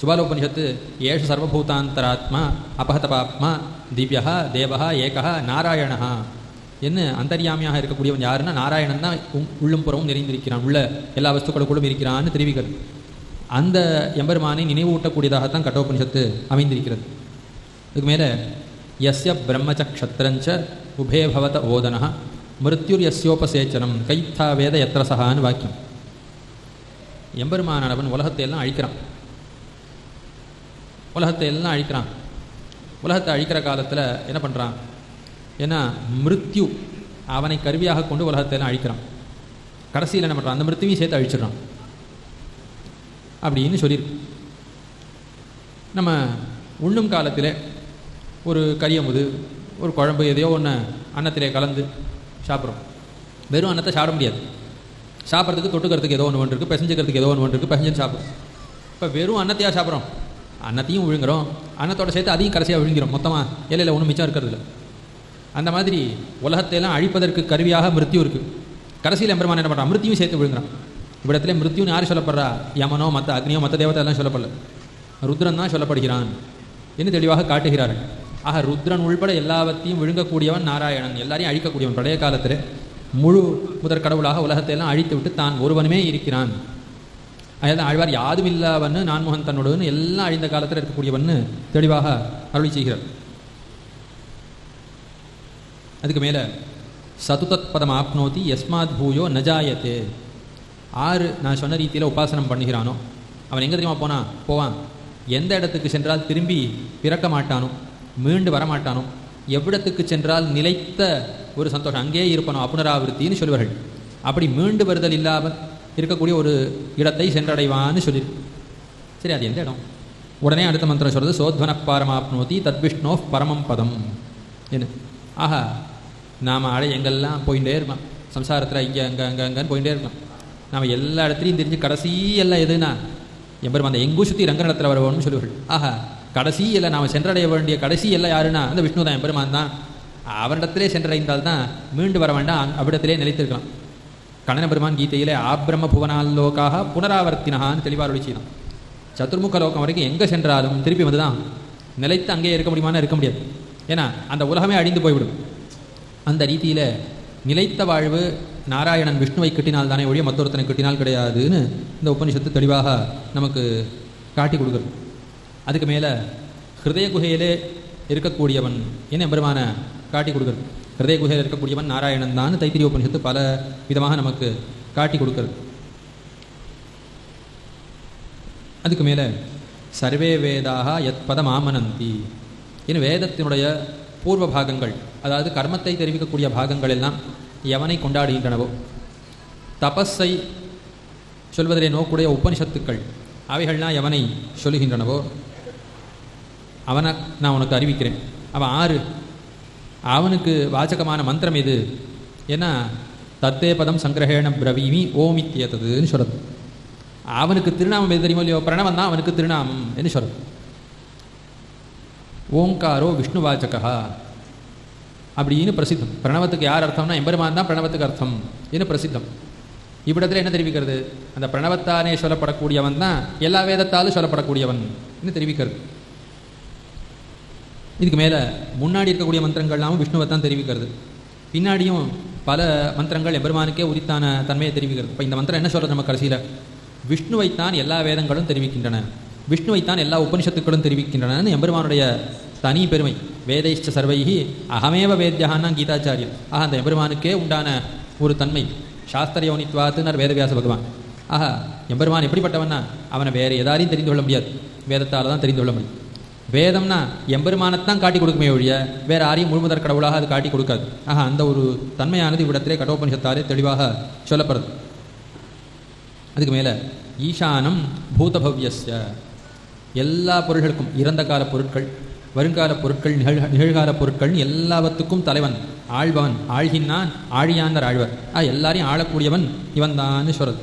சுபாலோபனிஷத்து ஏஷ சர்வபூதாந்தராத்மா அபஹதபாத்மா திவ்யா தேவா ஏகா நாராயணா என்ன அந்தர்யாமியாக இருக்கக்கூடியவன் யாருன்னா நாராயணன் தான் உள்ளும் புறமும் நிறைந்திருக்கிறான், உள்ள எல்லா வஸ்துக்களுக்குள்ளும் இருக்கிறான்னு தெரிவிக்கிறது. அந்த எம்பெருமானை நினைவூட்டக்கூடியதாகத்தான் கட்டோபனிஷத்து அமைந்திருக்கிறது. இதுக்கு மேலே யஸ்ய பிரம்மச்ச க்ஷத்ரஞ்ச உபே பவத ஓதனா மிருத்யுர் யஸ்யோபசேச்சனம் கைத்தா வேத யத்ரசகான்னு வாக்கியம். எம்பெருமானவன் உலகத்தை எல்லாம் அழிக்கிறான். உலகத்தை அழிக்கிற காலத்தில் என்ன பண்ணுறான்? ஏன்னா மிருத்யு அவனை கருவியாக கொண்டு உலகத்தை எல்லாம் அழிக்கிறான். கடைசியில் என்ன பண்ணுறான்? அந்த மிருத்யுவையும் சேர்த்து அழிச்சிடறான் அப்படின்னு சொல்லியிருக்கு. நம்ம உண்ணும் காலத்தில் ஒரு கரியமுது, ஒரு குழம்பு எதையோ ஒன்று அன்னத்திலே கலந்து சாப்பிட்றோம். வெறும் அன்னத்தை சாப்பிட முடியாது. சாப்பிட்றதுக்கு தொட்டுக்கிறதுக்கு ஏதோ ஒன்று இருக்குது, பிசைஞ்சிக்கிறதுக்கு ஏதோ ஒன்று இருக்குது, பிசைஞ்சு சாப்பிட்றோம். இப்போ வெறும் அன்னத்தையாக சாப்பிட்றோம், அன்னத்தையும் விழுங்குறோம், அன்னத்தோடு சேர்த்து அதையும் கடைசியாக விழுங்கிறோம். மொத்தமாக இலையில் ஒன்றும் மிச்சம் இருக்கிறதில்ல. அந்த மாதிரி உலகத்தையெல்லாம் அழிப்பதற்கு கருவியாக மிருத்யு இருக்குது. கடைசியில் எம்பெருமான் என்ன பண்ணுறான்? மிருத்யும் சேர்த்து விழுங்குறான். இவ்விடத்துல மிருத்யுன்னு யார் சொல்லப்படுறா? யமனோ மற்ற அக்னியோ மற்ற தேவதை எல்லாம் சொல்லப்படல, ருத்ரன் தான் சொல்லப்படுகிறான் என்று தெளிவாக காட்டுகிறார்கள். ஆக ருத்ரன் உள்பட எல்லாவற்றையும் விழுங்கக்கூடியவன் நாராயணன், எல்லாரையும் அழிக்கக்கூடியவன். பழைய காலத்தில் முழு முதற் கடவுளாக உலகத்தை எல்லாம் அழித்து விட்டு தான் ஒருவனுமே இருக்கிறான். அதாவது ஆழ்வார் யாதும் இல்லாவன்னு நான்முகன் தன்னோடுன்னு எல்லாம் அழிந்த காலத்தில் இருக்கக்கூடியவன்னு தெளிவாக அருளி செய்கிறார். அதுக்கு மேலே சதுதத் பதம் ஆப்னோதி யஸ்மாத் பூயோ நஜாயத்தே. ஆறு நான் சொன்ன ரீதியில் உபாசனம் பண்ணுகிறானோ அவன் எங்கே தெரியுமா போவான்? எந்த இடத்துக்கு சென்றால் திரும்பி பிறக்க மாட்டானோ, மீண்டு வரமாட்டானோ, எவ்விடத்துக்கு சென்றால் நிலைத்த ஒரு சந்தோஷம் அங்கேயே இருப்பானோ, அப்புனராவிருத்தின்னு சொல்லுவார்கள். அப்படி மீண்டு வருதல் இல்லாமல் இருக்கக்கூடிய ஒரு இடத்தை சென்றடைவான்னு சொல்லியிருக்கு. சரி, அது எந்த இடம்? உடனே அடுத்த மந்திரம் சொல்கிறது சோத்வன பாரமாப்னோதி தத்விஷ்ணோ பரமம் பதம் என்ன. ஆஹா, நாம் எங்கெல்லாம் போயிட்டே இருக்கலாம் சம்சாரத்தில், இங்கே அங்கன்னு போயிட்டே இருக்கலாம். நாம் எல்லா இடத்துலையும் தெரிஞ்சு கடைசி எல்லாம் எதுனா எம்பெருமான் அந்த எங்கும் சுற்றி ரங்கநடத்தில் வரவோன்னு சொல்லுவார்கள். ஆஹா, கடைசி எல்லாம் நாம் சென்றடைய வேண்டிய கடைசி எல்லாம் யாருன்னா அந்த விஷ்ணு தான், எம்பெருமான் தான். அவரிடத்திலே சென்றடைந்தால் தான் மீண்டு வர வேண்டாம், அவ்விடத்திலே நிலைத்திருக்கலாம். கண்ணன பெருமான் கீதையிலே ஆப்ரம்ம புவனாலோக்காக புனராவர்த்தினகான்னு தெளிவாக அருளி செய்யலாம். சதுர்முக லோகம் வரைக்கும் எங்கே சென்றாலும் திருப்பி வந்து தான் நிலைத்து அங்கேயே இருக்க முடியுமான்னு இருக்க முடியாது. ஏன்னா அந்த உலகமே அழிந்து போய்விடும். அந்த ரீதியில் நிலைத்த வாழ்வு நாராயணன் விஷ்ணுவை கிட்டினால் தானே ஒழிய மற்றொருத்தனை கிட்டினால் கிடையாதுன்னு இந்த உபனிஷத்து தெளிவாக நமக்கு காட்டி கொடுக்குறது. அதுக்கு மேலே ஹிருதய குகையிலே இருக்கக்கூடியவன் என்ன எம்பெருமான காட்டி கொடுக்குறது. ஹிருதய குகையில் இருக்கக்கூடியவன் நாராயணன் தான் தைத்திரிய உபனிஷத்து பல விதமாக நமக்கு காட்டி கொடுக்குறது. அதுக்கு மேலே சர்வே வேதாக யத் பதம் ஆமனந்தி. இன்னும் வேதத்தினுடைய பூர்வ பாகங்கள், அதாவது கர்மத்தை தெரிவிக்கக்கூடிய பாகங்கள் எல்லாம் எவனை கொண்டாடுகின்றனவோ, தபஸை சொல்வதிலே நோக்குடைய உபனிஷத்துக்கள் அவைகள்லாம் எவனை சொல்லுகின்றனவோ அவனை நான் உனக்கு அறிவிக்கிறேன். அவன் ஆறு, அவனுக்கு வாச்சகமான மந்திரம் எது? ஏன்னா தத்தே பதம் சங்கிரகேண பிரவீமி ஓமித்தியதுன்னு சொல்கிறது. அவனுக்கு திருநாமம் எது தெரியுமோ இல்லையோ? பிரணவன் தான் அவனுக்கு திருநாமம் என்று சொல்கிறது. ஓங்காரோ விஷ்ணுவாச்சகா அப்படின்னு பிரசித்தம். பிரணவத்துக்கு யார் அர்த்தம்னா எம்பெருமான் தான் பிரணவத்துக்கு அர்த்தம் என்று பிரசித்தம். இவ்விடத்தில் என்ன தெரிவிக்கிறது? அந்த பிரணவத்தானே சொல்லப்படக்கூடியவன் தான் எல்லா வேதத்தாலும் சொல்லப்படக்கூடியவன் என்று தெரிவிக்கிறது. இதுக்கு மேலே முன்னாடி இருக்கக்கூடிய மந்திரங்கள்லாம் விஷ்ணுவை தான் தெரிவிக்கிறது. பின்னாடியும் பல மந்திரங்கள் எம்பெருமானுக்கே உரித்தான தன்மையை தெரிவிக்கிறது. இப்போ இந்த மந்திரம் என்ன சொல்கிறது? நம்ம கடைசியில் விஷ்ணுவைத்தான் எல்லா வேதங்களும் தெரிவிக்கின்றன, விஷ்ணுவைத்தான் எல்லா உபனிஷத்துக்களும் தெரிவிக்கின்றன எம்பெருமானுடைய தனி பெருமை. வேதைஷ்ட சர்வைகி அகமேவ வேத்யான்னா கீதாச்சாரியன். ஆக அந்த எம்பெருமானுக்கே உண்டான ஒரு தன்மை சாஸ்திரயோனித்வாத்துனர் வேதவியாச பகவான். ஆக எம்பெருமான் எப்படிப்பட்டவன்னா அவனை வேறு எதாரையும் தெரிந்து கொள்ள முடியாது, வேதத்தால் தான் தெரிந்து கொள்ள முடியும். வேதம்னா எம்பெருமானத்தான் காட்டி கொடுக்குமே ஒழிய வேறு யாரையும் முழுமுதற் கடவுளாக அது காட்டி கொடுக்காது. அந்த ஒரு தன்மையானது இவ்விடத்திலே கட்டோபனிஷத்தாலே தெளிவாக சொல்லப்படுது. அதுக்கு மேலே ஈசானம் பூதபவ்யஸ்ய, எல்லா பொருள்களுக்கும், இறந்த கால பொருட்கள், வருங்கால பொருட்கள், நிகழ்கால பொருட்கள் எல்லாவற்றுக்கும் தலைவன், ஆழ்பவன், ஆழ்கின்றான், ஆழியான்னர் ஆழ்வர், எல்லாரையும் ஆளக்கூடியவன் இவன் தான் சொல்றது.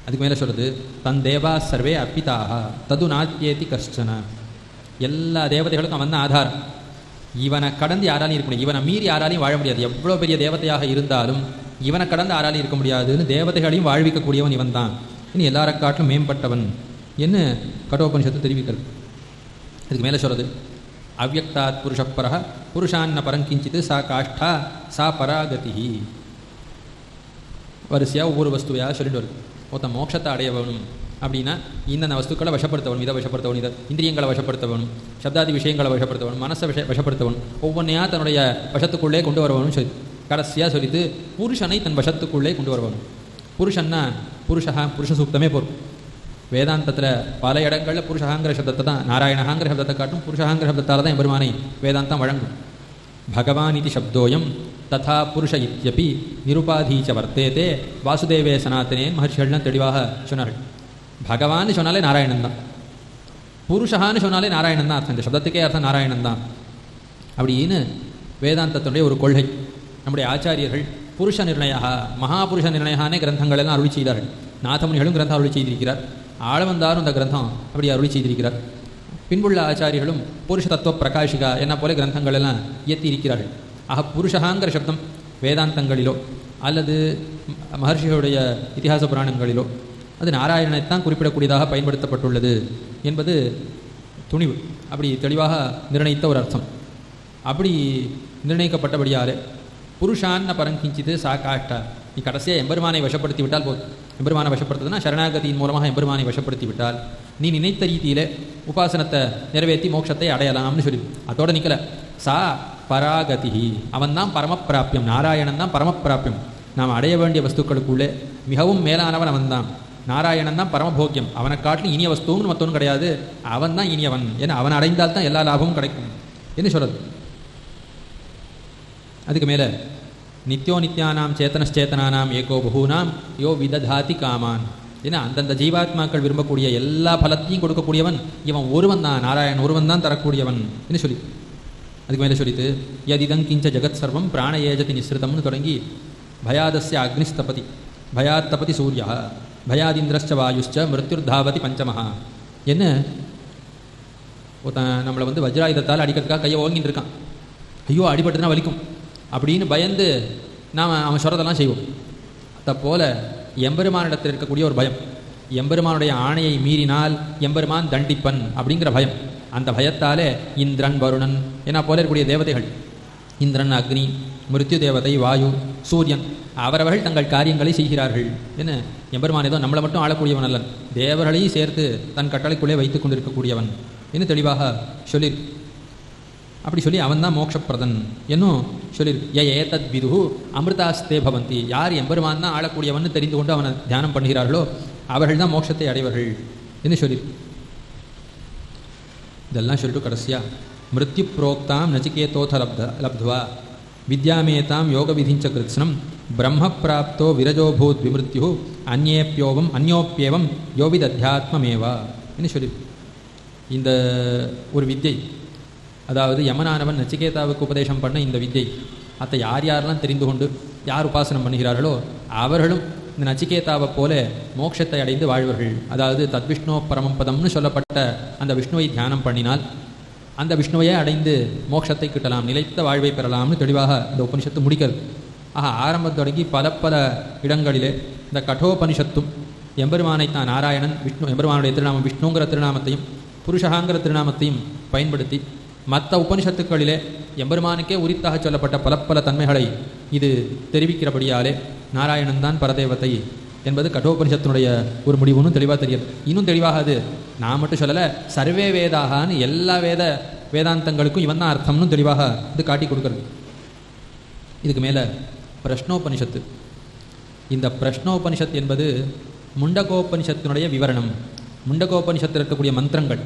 அதுக்கு மேலே சொல்றது தன் தேவா சர்வே அப்பிதாக தது நாத்தியேதி கஷ்டன, எல்லா தேவதைகளுக்கும் அவன் தான் ஆதாரம். இவனை கடந்து யாராலையும் இருக்க முடியாது, இவனை மீறி யாராலையும் வாழ முடியாது. எவ்வளோ பெரிய தேவதையாக இருந்தாலும் இவனை கடந்து யாராலையும் இருக்க முடியாதுன்னு தேவதைகளையும் வாழ்விக்கக்கூடியவன் இவன் தான், இனி எல்லாரை காட்டிலும் மேம்பட்டவன் என்ன கட்டோபனிஷத்து தெரிவிக்கிறது. அதுக்கு மேலே சொல்கிறது அவ்யக்தாத் புருஷப்பரஹ புருஷான்ன பரங்கிஞ்சித்து சா காஷ்டா சா பராகதி. வரிசையாக ஒவ்வொரு வஸ்துவையாக சொல்லிட்டு வருது. ஒருத்தன் மோட்சத்தை அடைய வேணும் அப்படின்னா இந்தந்த வஸ்துக்களை வசப்படுத்தவனும், இதை வசப்படுத்தவனும், இதை இந்திரியங்களை வசப்படுத்தவனும், சப்தாதி விஷயங்களை வசப்படுத்தவனும், மனசை வசப்படுத்தவனும், ஒவ்வொன்றையாக தன்னுடைய வசத்துக்குள்ளே கொண்டு வரவனும் சொல்லி கடைசியாக சொல்லிட்டு புருஷனை தன் வசத்துக்குள்ளே கொண்டு வரவனும். புருஷன்னா புருஷ சூக்தமே போகும். வேதாந்தத்தில் பல இடங்களில் புருஷகாங்கிற சப்தத்தை தான், நாராயணகாங்கிற சப்தத்தை காட்டும் புருஷகாங்கிற சப்தத்தால் தான் எம்பெருமானை வேதாந்தம் வழங்கும். பகவான் இது சப்தோயம் ததா புருஷ இத்யபி நிருபாதீச்ச வர்த்தேதே வாசுதேவே சனாத்தனேன் மகர்ஷிகள்லாம் தெளிவாக சொன்னார்கள். பகவான்னு சொன்னாலே நாராயணன் தான், புருஷகான்னு சொன்னாலே நாராயணன் தான் அர்த்தம். இந்த சப்தத்துக்கே அர்த்தம் நாராயணன் தான் அப்படின்னு வேதாந்தத்தினுடைய ஒரு கொள்கை. நம்முடைய ஆச்சாரியர்கள் புருஷ நிர்ணயா, மகாபுருஷ நிர்ணயானே கிரந்தங்கள் எல்லாம் அருளி செய்தார்கள். நாதமுனிகளும் கிரந்தம் அருளி செய்திருக்கிறார், ஆளவந்தாரும் அந்த கிரந்தம் அப்படி அருளி செய்திருக்கிறார். பின்புள்ள ஆச்சாரியர்களும் புருஷ தத்துவ பிரகாஷிகா என்ன போல கிரந்தங்கள் எல்லாம் இயற்றி இருக்கிறார்கள். புருஷகாங்கிற சப்தம் வேதாந்தங்களிலோ அல்லது மகர்ஷிகளுடைய இதிகாச புராணங்களிலோ அது நாராயணனைத்தான் குறிப்பிடக்கூடியதாக பயன்படுத்தப்பட்டுள்ளது என்பது துணிவு. அப்படி தெளிவாக நிர்ணயித்த ஒரு அர்த்தம். அப்படி நிர்ணயிக்கப்பட்டபடியாலே புருஷான்ன பரங்கிஞ்சித்து சா காஷ்டா, நீ கடைசியாக எம்பெருமானை வசப்படுத்தி விட்டால் போதும். எம்பெருமானை வசப்படுத்துதுன்னா சரணாகதியின் மூலமாக எம்பெருமானை வசப்படுத்தி விட்டால் நீ நினைத்த ரீதியில் உபாசனத்தை நிறைவேற்றி மோட்சத்தை அடையலாம்னு சொல்லி அதோடு நிற்கல. சா பராகதி, அவன் தான் பரமப்பிராப்பியம், நாராயணன் தான் பரமப்பிராப்பியம். நாம் அடைய வேண்டிய வஸ்துக்களுக்குள்ளே மிகவும் மேலானவன் அவன் தான். நாராயணன் தான் பரமபோக்கியம், அவனை காட்டிலும் இனிய வஸ்துன்னு மற்றவனும் கிடையாது, அவன் தான் இனியவன். ஏன்னா அவன் அடைந்தால் தான் எல்லா லாபமும் கிடைக்கும் என்று சொல்கிறது. அதுக்கு மேலே நித்யோ நித்யானாம் சேத்தனச்சேத்தனானாம் ஏகோ பகூனாம் யோ விததாதி காமான், ஏன்னா அந்தந்த ஜீவாத்மாக்கள் விரும்பக்கூடிய எல்லா பலத்தையும் கொடுக்கக்கூடியவன் இவன் ஒருவன் தான், நாராயணன் ஒருவன் தான் தரக்கூடியவன் என்று சொல்லி அதுக்கு மேலே சொல்லிட்டு யதிதங் கிஞ்ச ஜெகத் சர்வம் பிராணயேஜதி நிஸ்ருதம்னு தொடங்கி பயாதஸ்ய அக்னிஸ்தபதி பயாத்தபதி சூர்யா பயாதிந்திரஸ்ச வாயுஷ்ச மிருத்யுர்தாவதி பஞ்சமஹா. என்ன நம்மளை வஜ்ராயுதத்தால் அடிக்கிறதுக்காக கையை ஓங்கின்னு இருக்கான், ஐயோ அடிபட்டுனா வலிக்கும் அப்படின்னு பயந்து நாம் அவன் சொல்கிறதெல்லாம் செய்வோம். அதைப்போல் எம்பெருமானிடத்தில் இருக்கக்கூடிய ஒரு பயம், எம்பெருமானுடைய ஆணையை மீறினால் எம்பெருமான் தண்டிப்பன் அப்படிங்கிற பயம். அந்த பயத்தாலே இந்திரன் வருணன் என்ன போல இருக்கக்கூடிய தேவதைகள், இந்திரன் அக்னி, மிருத்யு தேவதை வாயு, சூரியன், அவரவர்கள் தங்கள் காரியங்களை செய்கிறார்கள். என்ன எம்பெருமான் ஏதோ நம்மளை மட்டும் ஆளக்கூடியவன் அல்லன், தேவர்களையும் சேர்த்து தன் கட்டளைக்குள்ளே வைத்து கொண்டிருக்கக்கூடியவன் என்று தெளிவாக சொல்லியிருக்கு. அப்படி சொல்லி அவன் தான் மோட்சப்பிரதன் என்னும் சொல்லியிருக்கு. ஏதத் விதுஹு அமிர்தாஸ்தே பவந்தி, யார் எம்பெருமான் தான் ஆளக்கூடியவன் தெரிந்து கொண்டு அவனை தியானம் பண்ணுகிறார்களோ அவர்கள் தான் மோட்சத்தை அடைவர்கள் என்று சொல்லியிருக்கு. இதெல்லாம் சொல்லிட்டு கடைசியாக மிருத்யு புரோக்தாம் நச்சிகேதோத லப்துவா வித்யாமேதாம் யோக விதிஞ்ச கிருத்ஸ்னம் பிரம்ம பிராப்தோ விரஜோபூத் விமிருத்யு அந்யோப்பியேவம் யோவித் அத்தியாத்மமேவா என்று சொல்லியிருக்கு. இந்த ஒரு வித்யை, அதாவது யமனானவன் நச்சிகேதாவுக்கு உபதேசம் பண்ண இந்த வித்யை, அதை யார் யாரெல்லாம் தெரிந்து கொண்டு யார் உபாசனம் பண்ணுகிறார்களோ அவர்களும் இந்த நச்சிகேதாவை போல மோட்சத்தை அடைந்து வாழ்வர்கள். அதாவது தத்விஷ்ணோ பரமபதம்னு சொல்லப்பட்ட அந்த விஷ்ணுவை தியானம் பண்ணினால் அந்த விஷ்ணுவையே அடைந்து மோட்சத்தை கிட்டலாம், நிலைத்த வாழ்வை பெறலாம்னு தெளிவாக இந்த உபனிஷத்து முடிக்கிறது. ஆரம்பம் தொடங்கி பல பல இடங்களிலே இந்த கட்டோபனிஷத்தும் எம்பெருமானைத்தான் நாராயணன் விஷ்ணு, எம்பெருமானுடைய திருநாமம் விஷ்ணுங்கிற திருநாமத்தையும் புருஷகாங்கிற திருநாமத்தையும் பயன்படுத்தி மற்ற உபனிஷத்துக்களிலே எம்பெருமானுக்கே உரித்தாக சொல்லப்பட்ட பல பல தன்மைகளை இது தெரிவிக்கிறபடியாலே நாராயணன் தான் பரதேவத்தை என்பது கட்டோபனிஷத்தினுடைய ஒரு முடிவுன்னு தெளிவாக தெரியுது. இன்னும் தெளிவாக அது நான் மட்டும் சொல்லலை, சர்வே வேதாகான்னு எல்லா வேதாந்தங்களுக்கும் இவன் தான் அர்த்தம்னு தெளிவாக இது காட்டி கொடுக்குறது. இதுக்கு மேலே பிரஷ்னோபனிஷத்து. இந்த பிரஷ்னோபனிஷத் என்பது முண்டகோபனிஷத்தினுடைய விவரணம். முண்டகோபனிஷத்தில் இருக்கக்கூடிய மந்திரங்கள்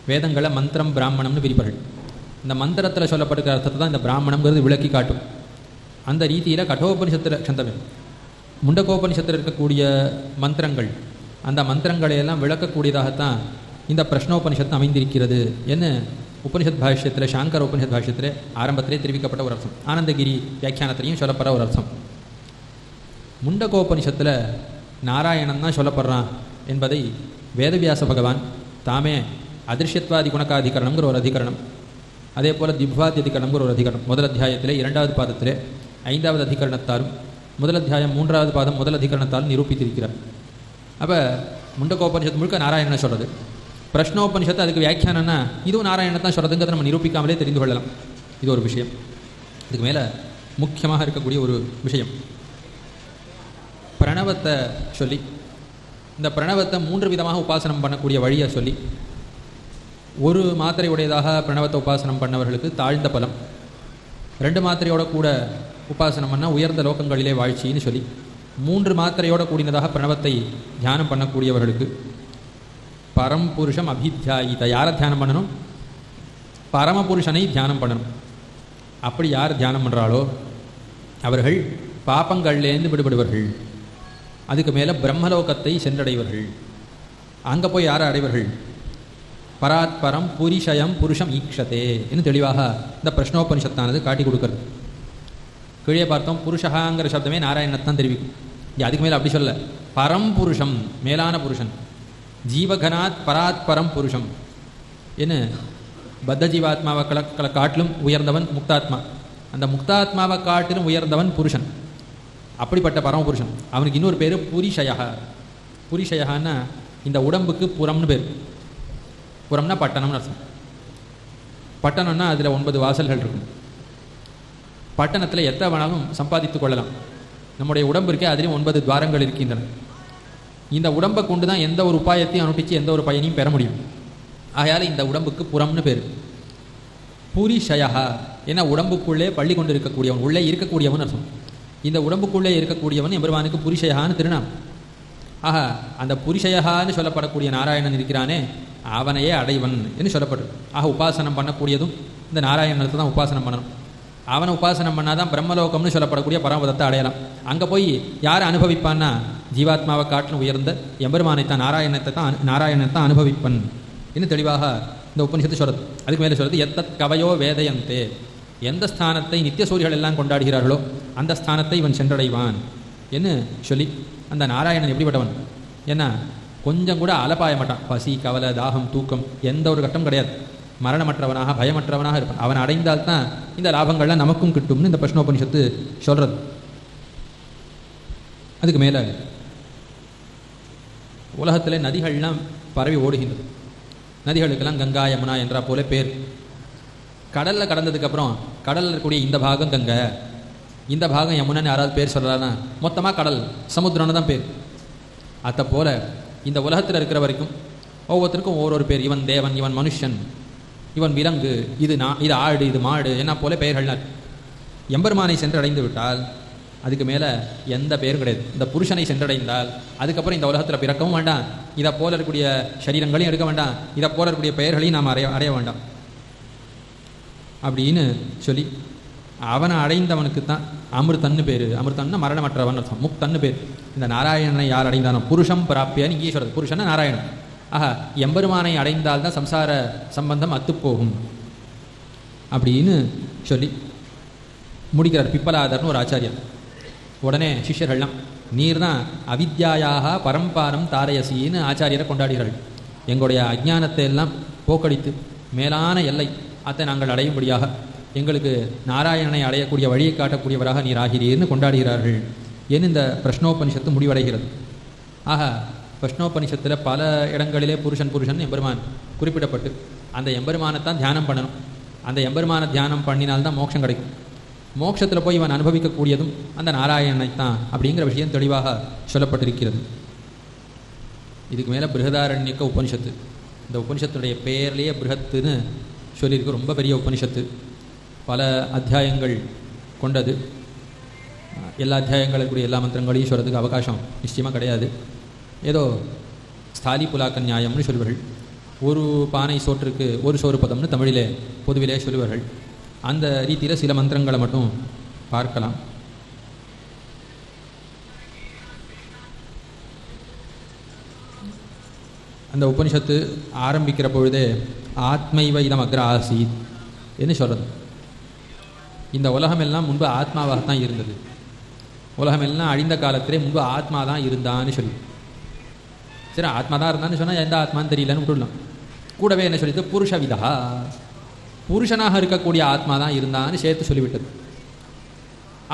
வேதங்களை மந்திரம் பிராமணம்னு பிரிப்பார்கள். இந்த மந்திரத்தில் சொல்லப்படுகிற அர்த்தத்தை தான் இந்த பிராமணம்ங்கிறது விளக்கி காட்டும். அந்த ரீதியில் கட்டோபனிஷத்தில் முண்டகோபனிஷத்தில் இருக்கக்கூடிய மந்திரங்கள், அந்த மந்திரங்களையெல்லாம் விளக்கக்கூடியதாகத்தான் இந்த பிரஷ்னோபனிஷத்து அமைந்திருக்கிறது என்ன உபனிஷத் பாஷ்யத்தில், சாங்கர உபனிஷத் பாஷ்யத்தில் ஆரம்பத்திலே தெரிவிக்கப்பட்ட ஒரு அர்த்தம், ஆனந்தகிரி வியாக்கியானத்திலையும் சொல்லப்படுற ஒரு அர்த்தம். முண்டகோபனிஷத்தில் நாராயணன் தான் சொல்லப்படுறான் என்பதை வேதவியாச பகவான் தாமே அதிருஷ்யத்வாதி குணக்காதிகரணம்ங்கிற ஒரு அதிகரணம், அதே போல் திவ்வாதி அதிகரணம்ங்கிற ஒரு அதிகரணம் முதல் அத்தியாயத்திலே 2வது பாதத்திலே 5வது அதிகரணத்தாலும் முதல் அத்தியாயம் 3வது பாதம் முதல் அதிகரணத்தாலும் நிரூபித்திருக்கிறார். அப்போ முண்டகோபனிஷத்து முழுக்க நாராயணனை சொல்கிறது, பிரஷ்னோபனிஷத்து அதுக்கு வியாக்கியானம்னா இதுவும் நாராயணனை தான் சொல்கிறதுங்கிறத நம்ம நிரூபிக்காமலே தெரிந்து கொள்ளலாம். இது ஒரு விஷயம். இதுக்கு மேலே முக்கியமாக இருக்கக்கூடிய ஒரு விஷயம், பிரணவத்தை சொல்லி இந்த பிரணவத்தை 3 விதமாக உபாசனம் பண்ணக்கூடிய வழியை சொல்லி, ஒரு மாத்திரை உடையதாக பிரணவத்தை உபாசனம் பண்ணவர்களுக்கு தாழ்ந்த பலம், 2 மாத்திரையோட கூட உபாசனம் பண்ணால் உயர்ந்த லோகங்களிலே வாழ்ச்சின்னு சொல்லி, 3 மாத்திரையோட கூடினதாக பிரணவத்தை தியானம் பண்ணக்கூடியவர்களுக்கு பரம்புருஷம் அபித்யாயித. யாரை தியானம் பண்ணணும்? பரமபுருஷனை தியானம் பண்ணணும். அப்படி யார் தியானம் பண்ணுறாளோ அவர்கள் பாப்பங்கள்லேருந்து விடுபடுவார்கள். அதுக்கு மேலே பிரம்மலோகத்தை சென்றடைவர்கள். அங்கே போய் யாரை அடைவர்கள்? பராத்பரம் புரிஷயம் புருஷம் ஈக்ஷதே என்று தெளிவாக இந்த பிரஷ்னோபனிஷத்தானது காட்டி கொடுக்கறது. கீழே பார்த்தோம், புருஷகாங்கிற சப்தமே நாராயணத்தான் தெரிவிக்கும். அதுக்கு மேலே அப்படி சொல்ல, பரம்புருஷம் மேலான புருஷன், ஜீவகனாத் பராத்பரம் புருஷம் என்ன பத்த ஜீவாத்மாவை காட்டிலும் உயர்ந்தவன் முக்தாத்மா, அந்த முக்தாத்மாவை காட்டிலும் உயர்ந்தவன் புருஷன். அப்படிப்பட்ட பரமபுருஷன் அவனுக்கு இன்னொரு பேர் புரிஷயா. புரிஷயான்னா இந்த உடம்புக்கு புறம்னு பேர். புறம்னா பட்டணம்னு அர்த்தம். பட்டணம்னா அதில் 9 வாசல்கள் இருக்கும். பட்டணத்தில் எத்தனை வேணாலும் சம்பாதித்து கொள்ளலாம். நம்முடைய உடம்பு இருக்கே, அதிலும் 9 துவாரங்கள் இருக்கின்றன. இந்த உடம்பை கொண்டு தான் எந்த ஒரு உபாயத்தையும் அனுப்பிச்சு எந்த ஒரு பயனையும் பெற முடியும். ஆகையால் இந்த உடம்புக்கு புறம்னு பேர். புரிஷயா ஏன்னா உடம்புக்குள்ளே பள்ளி கொண்டு இருக்கக்கூடியவன், உள்ளே இருக்கக்கூடியவன் அர்த்தம். இந்த உடம்புக்குள்ளே இருக்கக்கூடியவன் எம்பெருமானுக்கு புரிஷயான்னு திருநாமம். ஆக அந்த புரிஷயான்னு சொல்லப்படக்கூடிய நாராயணன் இருக்கிறானே அவனையே அடைவன் என்று சொல்லப்படுது. ஆக உபாசனம் பண்ணக்கூடியதும் இந்த நாராயணத்தை தான் உபாசனம் பண்ணணும். அவனை உபாசனம் பண்ணாதான் பிரம்மலோகம்னு சொல்லப்படக்கூடிய பரமபதத்தை அடையலாம். அங்கே போய் யாரை அனுபவிப்பான்னா ஜீவாத்மாவை காட்டிலும் உயர்ந்த எம்பெருமானைத்தான் நாராயணத்தை அனுபவிப்பன் இன்னும் தெளிவாக இந்த உபனிஷத்து சொல்கிறது. அதுக்கு மேலே சொல்கிறது, எத்தத் கவையோ வேதயந்தே, எந்த ஸ்தானத்தை நித்திய சூரியர்கள் எல்லாம் கொண்டாடுகிறார்களோ அந்த ஸ்தானத்தை இவன் சென்றடைவான் என்று சொல்லி, அந்த நாராயணன் எப்படிப்பட்டவன்? ஏன்னா கொஞ்சம் கூட அலப்பாய மாட்டான். பசி, கவலை, தாகம், தூக்கம் எந்த ஒரு கட்டம் கிடையாது. மரணமற்றவனாக பயமற்றவனாக இருப்பான். அவன் அடைந்தால்தான் இந்த லாபங்கள்லாம் நமக்கும் கிட்டும்னு இந்த பிரஷ்னோபனிஷத்து சொல்கிறது. அதுக்கு மேலே உலகத்தில் நதிகள்லாம் பரவி ஓடுகின்றது. நதிகளுக்கெல்லாம் கங்கா யமுனா என்றா போல பேர். கடலில் கடந்ததுக்கப்புறம் கடலில் இருக்கக்கூடிய இந்த பாகம் கங்கை, இந்த பாகம் யமுனான்னு யாராவது பேர் சொல்கிறான்னா மொத்தமாக கடல் சமுத்திரம்னு தான் பேர். அதை போல் இந்த உலகத்தில் இருக்கிற வரைக்கும் ஒவ்வொருத்தருக்கும் ஒவ்வொரு பேர். இவன் தேவன், இவன் மனுஷன், இவன் விலங்கு, இது ஆடு, இது மாடு, என்ன போல பெயர்கள்லாம். எம்பெருமானை சென்றடைந்து விட்டால் அதுக்கு மேலே எந்த பேரும் கிடையாது. இந்த புருஷனை சென்றடைந்தால் அதுக்கப்புறம் இந்த உலகத்தில் பிறக்கவும் வேண்டாம், இதை போல இருக்கக்கூடிய சரீரங்களையும் எடுக்க வேண்டாம், இதை போல இருக்கக்கூடிய பெயர்களையும் நாம் அடைய வேண்டாம் அப்படின்னு சொல்லி அவனை அடைந்தவனுக்கு தான் அமிர்தன்னு பேர். அமிர்தன்னா மரணமற்றவன் அர்த்தம், முக்தன்னு பேர். இந்த நாராயணனை யார் அடைந்தானோ புருஷம் பிராப்பியான்னு இங்கே சொல்கிறது. புருஷன்னா நாராயணன். ஆஹா, எம்பெருமானை அடைந்தால்தான் சம்சார சம்பந்தம் அத்துப்போகும் அப்படின்னு சொல்லி முடிக்கிறார் பிப்பலாதர்னு ஒரு ஆச்சாரியர். உடனே சிஷ்யர்கள்லாம், நீர் தான் அவித்யாயாக பரம்பாரம் தாரயசின்னு ஆச்சாரியரை கொண்டாடுகிறார்கள். எங்களுடைய அஜ்ஞானத்தை எல்லாம் போக்கடித்து மேலான எல்லை அதை நாங்கள் அடையும்படியாக எங்களுக்கு நாராயணனை அடையக்கூடிய வழியை காட்டக்கூடியவராக நீர் ஆகிறீர்னு கொண்டாடுகிறார்கள் ஏன்னு இந்த பிரஷ்னோபனிஷத்து முடிவடைகிறது. ஆக பிரஷ்னோபனிஷத்தில் பல இடங்களிலே புருஷன் எம்பெருமான் குறிப்பிடப்பட்டு அந்த எம்பெருமானைத்தான் தியானம் பண்ணணும். அந்த எம்பெருமானை தியானம் பண்ணினால்தான் மோட்சம் கிடைக்கும். மோட்சத்தில் போய் இவன் அனுபவிக்கக்கூடியதும் அந்த நாராயணனைத்தான் அப்படிங்கிற விஷயம் தெளிவாக சொல்லப்பட்டிருக்கிறது. இதுக்கு மேலே பிருகதாரண்யக்க உபனிஷத்து. இந்த உபனிஷத்துடைய பெயர்லேயே பிருகத்துன்னு சொல்லியிருக்கு. ரொம்ப பெரிய உபனிஷத்து, பல அத்தியாயங்கள் கொண்டது. எல்லா அத்தியாயங்களுக்குரிய எல்லா மந்திரங்களையும் சொல்கிறதுக்கு அவகாசம் நிச்சயமாக கிடையாது. ஏதோ ஸ்தாலி புலாக்க நியாயம்னு சொல்வார்கள். ஒரு பானை சோற்றுக்கு ஒரு சோறு பதம்னு தமிழிலே பொதுவிலே சொல்லுவார்கள். அந்த ரீதியில் சில மந்திரங்களை மட்டும் பார்க்கலாம். அந்த உபனிஷத்து ஆரம்பிக்கிற பொழுதே ஆத்மைவ இதம் அக்ர ஆசீத் என்று சொல்கிறது. இந்த உலகமெல்லாம் முன்பு ஆத்மாவாகத்தான் இருந்தது. உலகமெல்லாம் அழிந்த காலத்திலே முன்பு ஆத்மா தான் இருந்தான்னு சொல்லி, சரி ஆத்மா தான் இருந்தான்னு சொன்னால் எந்த ஆத்மான்னு தெரியலன்னு விட்டுடலாம். கூடவே என்ன சொல்லிட்டு புருஷவிதா, புருஷனாக இருக்கக்கூடிய ஆத்மா தான் இருந்தான்னு சேர்த்து சொல்லிவிட்டது.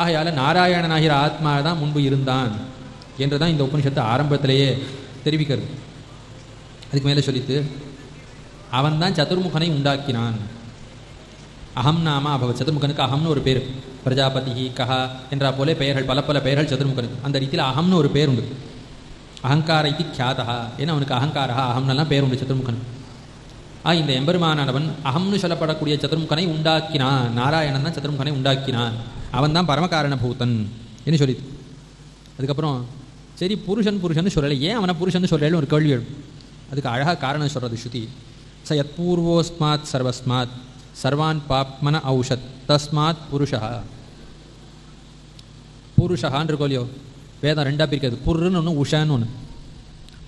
ஆகையால் நாராயணனாகிற ஆத்மா தான் முன்பு இருந்தான் என்று தான் இந்த உபனிஷத்து ஆரம்பத்திலேயே தெரிவிக்கிறது. அதுக்கு மேலே சொல்லிட்டு அவன் தான் சதுர்முகனை உண்டாக்கினான். அகம் நாம அபவ, சதுர்முகனுக்கு அகம்னு ஒரு பேர், பிரஜாபதி கஹா என்ற போலே பெயர்கள், பல பல பெயர்கள் சதுர்முகனுக்கு. அந்த ரீதியில் அகம்னு ஒரு பேர் உண்டு. அகங்கார இது கியாதா, ஏன்னா அவனுக்கு அகங்காரா அகம்னெல்லாம் பேர் உண்டு சதுர்முகனுக்கு. இந்த எம்பெருமானவன் அகம்னு சொல்லப்படக்கூடிய சதுர்முகனை உண்டாக்கினான். நாராயணன் தான் சதுர்முகனை உண்டாக்கினான். அவன் தான் பரமகாரண பூதன் என்று சொல்லிது. அதுக்கப்புறம் சரி புருஷன் புருஷன் சொல்லலை, ஏன் அவனை புருஷன் சொல்லலைன்னு ஒரு கேள்வி எழும். அதுக்கு அழகாக காரணம் சொல்கிறது ஸ்ருதி. ச யத் பூர்வோஸ்மாத் சர்வஸ்மாத் சர்வான் பாப்மன ஔஷத் தஸ்மாத் புருஷா. புருஷகான் இருக்கோ இல்லையோ, வேதம் ரெண்டாக பிரிக்கிறது. புருன்னு ஒன்று, உஷான்னு ஒன்று.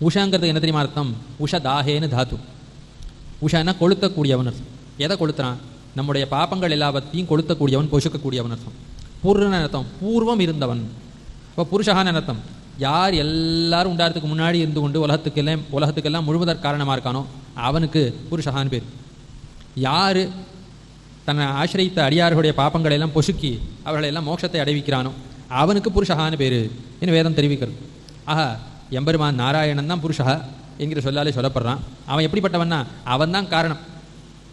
உஷாங்கிறது என்ன தெரியுமா அர்த்தம்? உஷதாகேன்னு தாத்து. உஷான்னா கொளுத்தக்கூடியவன் அர்த்தம். எதை கொளுத்துறான்? நம்முடைய பாப்பங்கள் எல்லாவற்றையும் கொளுத்தக்கூடியவன், பொசுக்கக்கூடியவன் அர்த்தம். புருன்னு அர்த்தம் பூர்வம் இருந்தவன். இப்போ புருஷகான்னு அர்த்தம் யார் எல்லாரும் உண்டாகிறதுக்கு முன்னாடி இருந்து கொண்டு உலகத்துக்கெல்லாம் முழுவதற்கு காரணமாக இருக்கானோ அவனுக்கு புருஷகான்னு பேர். யார் தன்னை ஆசிரித்த அடியார்களுடைய பாப்பங்களை எல்லாம் பொசுக்கி அவர்களெல்லாம் மோட்சத்தை அடைவிக்கிறானோ அவனுக்கு புருஷகான்னு பேர் என்று வேதம் தெரிவிக்கிறது. எம்பெருமான் நாராயணன் தான் புருஷா என்கிற சொல்லாலே சொல்லப்படுறான். அவன் எப்படிப்பட்டவன்னா அவன் தான் காரணம்.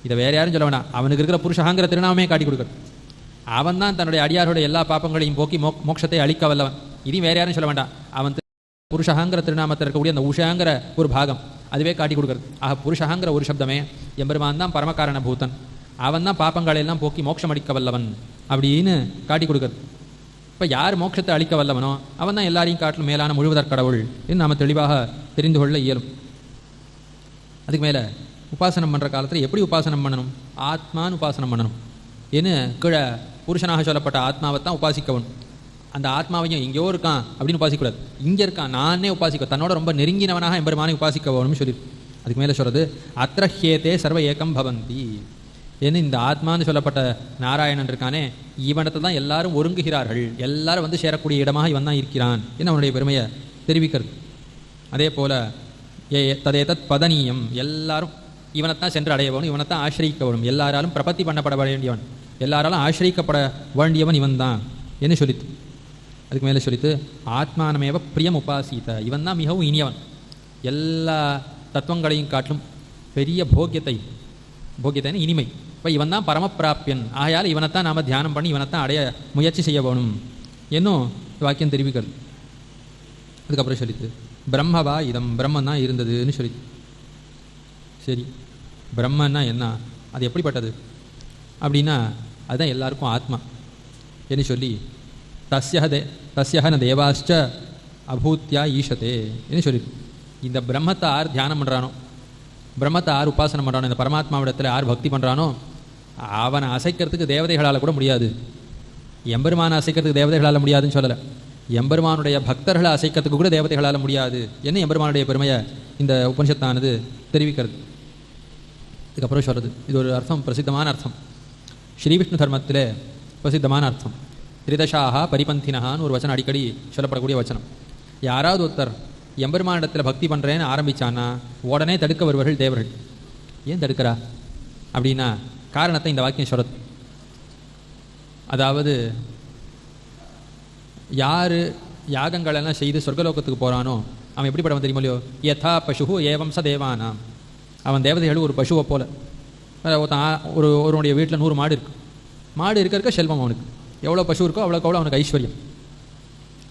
இதை வேறு யாரும் சொல்ல வேண்டாம், அவனுக்கு இருக்கிற புருஷகாங்கிற திருநாமே காட்டி கொடுக்குறது. அவன் தான் தன்னுடைய அடியார்களுடைய எல்லா பாப்பங்களையும் போக்கி மோட்சத்தை அளிக்க வல்லவன். இதையும் வேறு யாரும் சொல்ல வேண்டாம், அவன் புருஷகாங்கிற திருநாமத்தில் இருக்கக்கூடிய அந்த உஷாங்கிற ஒரு பாகம் அதுவே காட்டி கொடுக்குறது. புருஷகாங்கிற ஒரு சப்தமே எம்பெருமான் தான் பரமகாரண பூதன், அவன் தான் பாப்பங்களை எல்லாம் போக்கி மோட்சம் அளிக்க வல்லவன் அப்படின்னு காட்டி கொடுக்குறது. இப்போ யார் மோட்சத்தை அளிக்க வல்லவனோ அவன் தான் எல்லாரையும் காட்டிலும் மேலான முழுவதற் கடவுள் என்று நாம் தெளிவாக தெரிந்து கொள்ள இயலும். அதுக்கு மேலே உபாசனம் பண்ணுற காலத்தில் எப்படி உபாசனம் பண்ணணும்? ஆத்மான்னு உபாசனம் பண்ணணும். ஏன்னு கீழே புருஷனாக சொல்லப்பட்ட ஆத்மாவை தான் உபாசிக்கவன். அந்த ஆத்மாவையும் எங்கேயோ இருக்கான் அப்படின்னு உபாசிக்கூடாது, இங்கே இருக்கான் நானே உபாசிக்க, தன்னோட ரொம்ப நெருங்கினவனாக எம்பெருமானை உபாசிக்கவனும் சொல்லி. அதுக்கு மேலே சொல்கிறது அத்ரஹ்யேதே சர்வ ஏகம் பவந்தி. ஏன்னு இந்த ஆத்மான்னு சொல்லப்பட்ட நாராயணன் இருக்கானே இவனத்தை தான் எல்லாரும் ஒருங்குகிறார்கள், எல்லாரும் வந்து சேரக்கூடிய இடமாக இவன் தான் இருக்கிறான் என்று அவனுடைய பெருமையை தெரிவிக்கிறது. அதே போல் ததேதத் பதனீயம், எல்லாரும் இவனைத்தான் சென்று அடையவனும், இவனைத்தான் ஆசிரியிக்கவனும், எல்லாராலும் பிரபத்தி பண்ணப்பட வேண்டியவன், எல்லாராலும் ஆசிரியிக்கப்பட வேண்டியவன் இவன் தான் என்று சொல்லித்து. அதுக்கு மேலே சொல்லித்து ஆத்மானமேவ பிரியம் உபாசித்த, இவன் தான் மிகவும் இனியவன், எல்லா தத்துவங்களையும் காட்டிலும் பெரிய போக்கியத்தைன்னு இனிமை. இப்போ இவன் தான் பரமப்பிராப்பியன், ஆகையால் இவனைத்தான் நாம் தியானம் பண்ணி இவனைத்தான் அடைய முயற்சி செய்ய வேணும் என்னும் வாக்கியம் தெரிவிக்கிறது. அதுக்கப்புறம் சொல்லித்து பிரம்மவா இதம், பிரம்மன் தான் இருந்ததுன்னு சொல்லி. சரி பிரம்மன்னா என்ன, அது எப்படிப்பட்டது அப்படின்னா அதுதான் எல்லாருக்கும் ஆத்மா என்று சொல்லி தஸ்யஹ தேவாஸ்ச அபூத்யா ஈஷத்தே என்று சொல்லி. இந்த பிரம்மத்தை யார் தியானம் பண்ணுறானோ, பிரம்மத்தை யார் உபாசனம் பண்ணுறானோ, இந்த பரமாத்மாவிடத்தில் யார் பக்தி பண்ணுறானோ அவனை அசைக்கிறதுக்கு தேவதைகளால் கூட முடியாது. எம்பெருமானை அசைக்கிறதுக்கு தேவதைகளால் முடியாதுன்னு சொல்லலை, எம்பெருமானுடைய பக்தர்களை அசைக்கிறதுக்கு கூட தேவதைகளால் முடியாது என்ன எம்பெருமானுடைய பெருமையை இந்த உபனிஷத்தானது தெரிவிக்கிறது. இதுக்கப்புறம் சொல்கிறது, இது ஒரு அர்த்தம், பிரசித்தமான அர்த்தம், ஸ்ரீவிஷ்ணு தர்மத்தில் பிரசித்தமான அர்த்தம். திரிதசாக பரிபந்தினஹான்னு ஒரு வச்சனம் அடிக்கடி சொல்லப்படக்கூடிய வச்சனம். யாராவது ஒருத்தர் எம்பெருமானிடத்தில் பக்தி பண்ணுறேன்னு ஆரம்பித்தான்னா உடனே தடுக்க வருவர்கள் தேவர்கள். ஏன் தடுக்கிறா அப்படின்னா காரணத்தை இந்த வாக்கியம் சொல்கிறது. அதாவது யார் யாகங்களெல்லாம் செய்து சொர்க்கலோகத்துக்கு போகிறானோ அவன் எப்படிப்பட்டவன் தெரியுமோ இல்லையோ, யதா பசு ஏவம் ச தேவானாம், அவன் தேவதைகள் ஒரு பசுவை போல. ஒருவனுடைய வீட்டில் 100 மாடு இருக்குது, மாடு இருக்க செல்வம் அவனுக்கு, எவ்வளோ பசு இருக்கோ அவ்வளோக்கு அவ்வளோ அவனுக்கு ஐஸ்வர்யம்.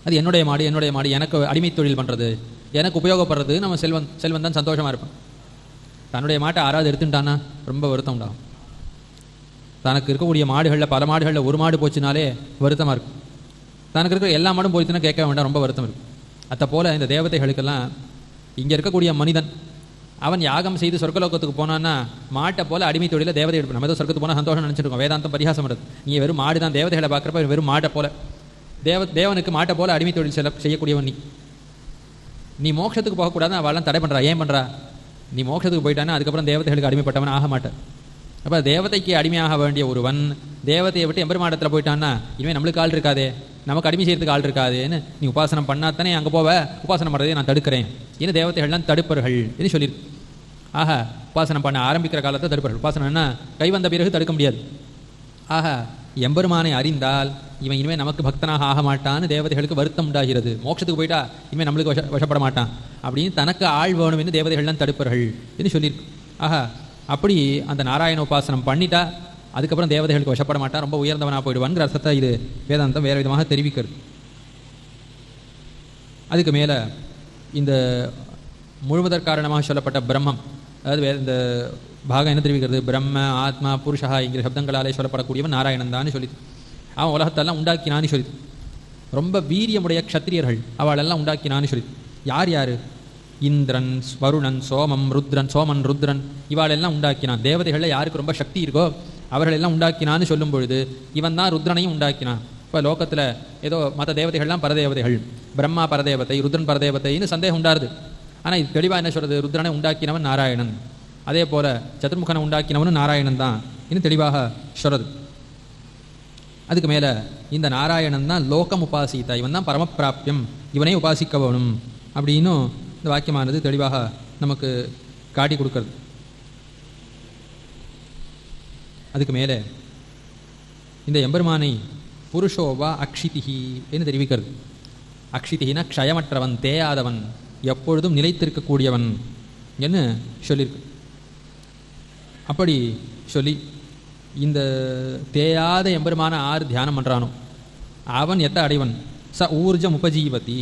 அது என்னுடைய மாடு எனக்கு அடிமை தொழில் பண்ணுறது, எனக்கு உபயோகப்படுறது, நம்ம செல்வன் தான் சந்தோஷமாக இருப்பான். தன்னுடைய மாட்டை யாராவது எடுத்துட்டான்னா ரொம்ப வருத்தம் உண்டாகும். தனக்கு இருக்கக்கூடிய மாடுகளில் பல மாடுகளில் ஒரு மாடு போச்சுனாலே வருத்தமாக இருக்கும். தனக்கு இருக்கிற எல்லா மாடும் போயிடுச்சுன்னா கேட்க வேண்டாம், ரொம்ப வருத்தம் இருக்கும். அதை போல் இந்த தேவதைகளுக்கெல்லாம் இங்கே இருக்கக்கூடிய மனிதன் அவன் யாகம் செய்து சொர்க்கலோகத்துக்கு போனான்னா மாட்டை போல அடிமை தொழில தேவதை எடுப்போம். நம்ம ஏதோ சொர்க்கத்துக்கு போனால் சந்தோஷம் நினச்சிருக்கோம். வேதாந்தம் பரிகாசம் வருது. நீ வெறும் மாடு தான், தேவதைகளை பார்க்குறப்ப வெறும் மாட்டை போல தேவனுக்கு மாட்டை போல அடிமை தொழில் செய்யக்கூடியவன் நீ மோட்சத்துக்கு போகக்கூடாதுன்னு அவெல்லாம் தடை பண்ணுறா. ஏன் பண்ணுறா? நீ மோட்சத்துக்கு போயிட்டானா அதுக்கப்புறம் தேவதைகளுக்கு அடிமைப்பட்டவன் ஆக மாட்டேன். அப்போ தேவதைக்கு அடிமையாக வேண்டிய ஒருவன் தேவதையை விட்டு எம்பெருமானிடத்தில் போயிட்டான்னா இனிமேல் நம்மளுக்கு ஆள் இருக்காதே, நமக்கு அடிமை செய்யறதுக்கு ஆள் இருக்காதுன்னு நீ உபாசனம் பண்ணாத்தானே அங்கே போவ, உபாசனம் பண்ணுறதே நான் தடுக்கிறேன் ஏன்னு தேவதைகள்லாம் தடுப்பர்கள் என்று சொல்லியிருக்கு. ஆக உபாசனம் பண்ண ஆரம்பிக்கிற காலத்தை தடுப்பர்கள். உபாசனம்னா கை வந்த பிறகு தடுக்க முடியாது. ஆக எம்பெருமானை அறிந்தால் இவன் இனிமேல் நமக்கு பக்தனாக ஆக மாட்டான்னு தேவதைகளுக்கு வருத்தம் உண்டாகிறது. மோட்சத்துக்கு போயிட்டா இனிமேல் நம்மளுக்கு வசப்பட மாட்டான் அப்படின்னு தனக்கு ஆள் வேணும் என்று தேவதைகள்லாம் தடுப்பர்கள் என்று சொல்லியிருக்கு. ஆக அப்படி அந்த நாராயண உபாசனம் பண்ணிட்டா அதுக்கப்புறம் தேவதைகளுக்கு வசப்பட மாட்டான், ரொம்ப உயர்ந்தவனாக போயிடுவான்ங்கிற அர்த்தத்தை இது வேதாந்தம் வேறு விதமாக தெரிவிக்கிறது. அதுக்கு மேலே இந்த முழுவதற் காரணமாக சொல்லப்பட்ட பிரம்மம், அதாவது இந்த பாகம் என்ன தெரிவிக்கிறது? பிரம்ம ஆத்மா புருஷா என்கிற சப்தங்களாலே சொல்லப்படக்கூடியவன் நாராயணன் தான் சொல்லி அவன் உலகத்தெல்லாம் உண்டாக்கினான்னு சொல்லி ரொம்ப வீரியமுடைய க்ஷத்திரியர்கள் அவளெல்லாம் உண்டாக்கினான்னு சொல்லி யார் யார்? இந்திரன், வருணன், சோமன், ருத்ரன் இவாளெல்லாம் உண்டாக்கினான். தேவதைகளில் யாருக்கு ரொம்ப சக்தி இருக்கோ அவர்களெல்லாம் உண்டாக்கினான்னு சொல்லும் பொழுது இவன் தான் ருத்ரனையும் உண்டாக்கினான். இப்போ லோகத்தில் ஏதோ மற்ற தேவதைகள்லாம் பரதேவதைகள், பிரம்மா பரதேவதை, ருத்ரன் பரதேவதைன்னு சந்தேகம் உண்டாருது. ஆனால் இது தெளிவாக என்ன சொல்கிறது? ருத்ரனை உண்டாக்கினவன் நாராயணன், அதே போல் சதுர்முகனை உண்டாக்கினவனும் நாராயணன் தான் இன்னும் தெளிவாக சொல்கிறது. அதுக்கு மேலே இந்த நாராயணன் தான் லோகம் உபாசித்தா, இவன் தான் பரமப்பிராப்தியம், இவனே உபாசிக்க வேணும் அப்படின்னும் இந்த வாக்கியமானது தெளிவாக நமக்கு காட்டி கொடுக்கறது. அதுக்கு மேலே இந்த எம்பெருமானை புருஷோவா அக்ஷிதிஹி என்று தெரிவிக்கிறது. அக்ஷிதிஹினா க்ஷயமற்றவன், தேயாதவன், எப்பொழுதும் நிலைத்திருக்கக்கூடியவன் என்று சொல்லியிருக்கு. அப்படி சொல்லி இந்த தேயாத எம்பெருமான ஆறு தியானம் பண்ணுறானோ அவன் எத்த அடைவன்? ச ஊர்ஜம் உபஜீவதி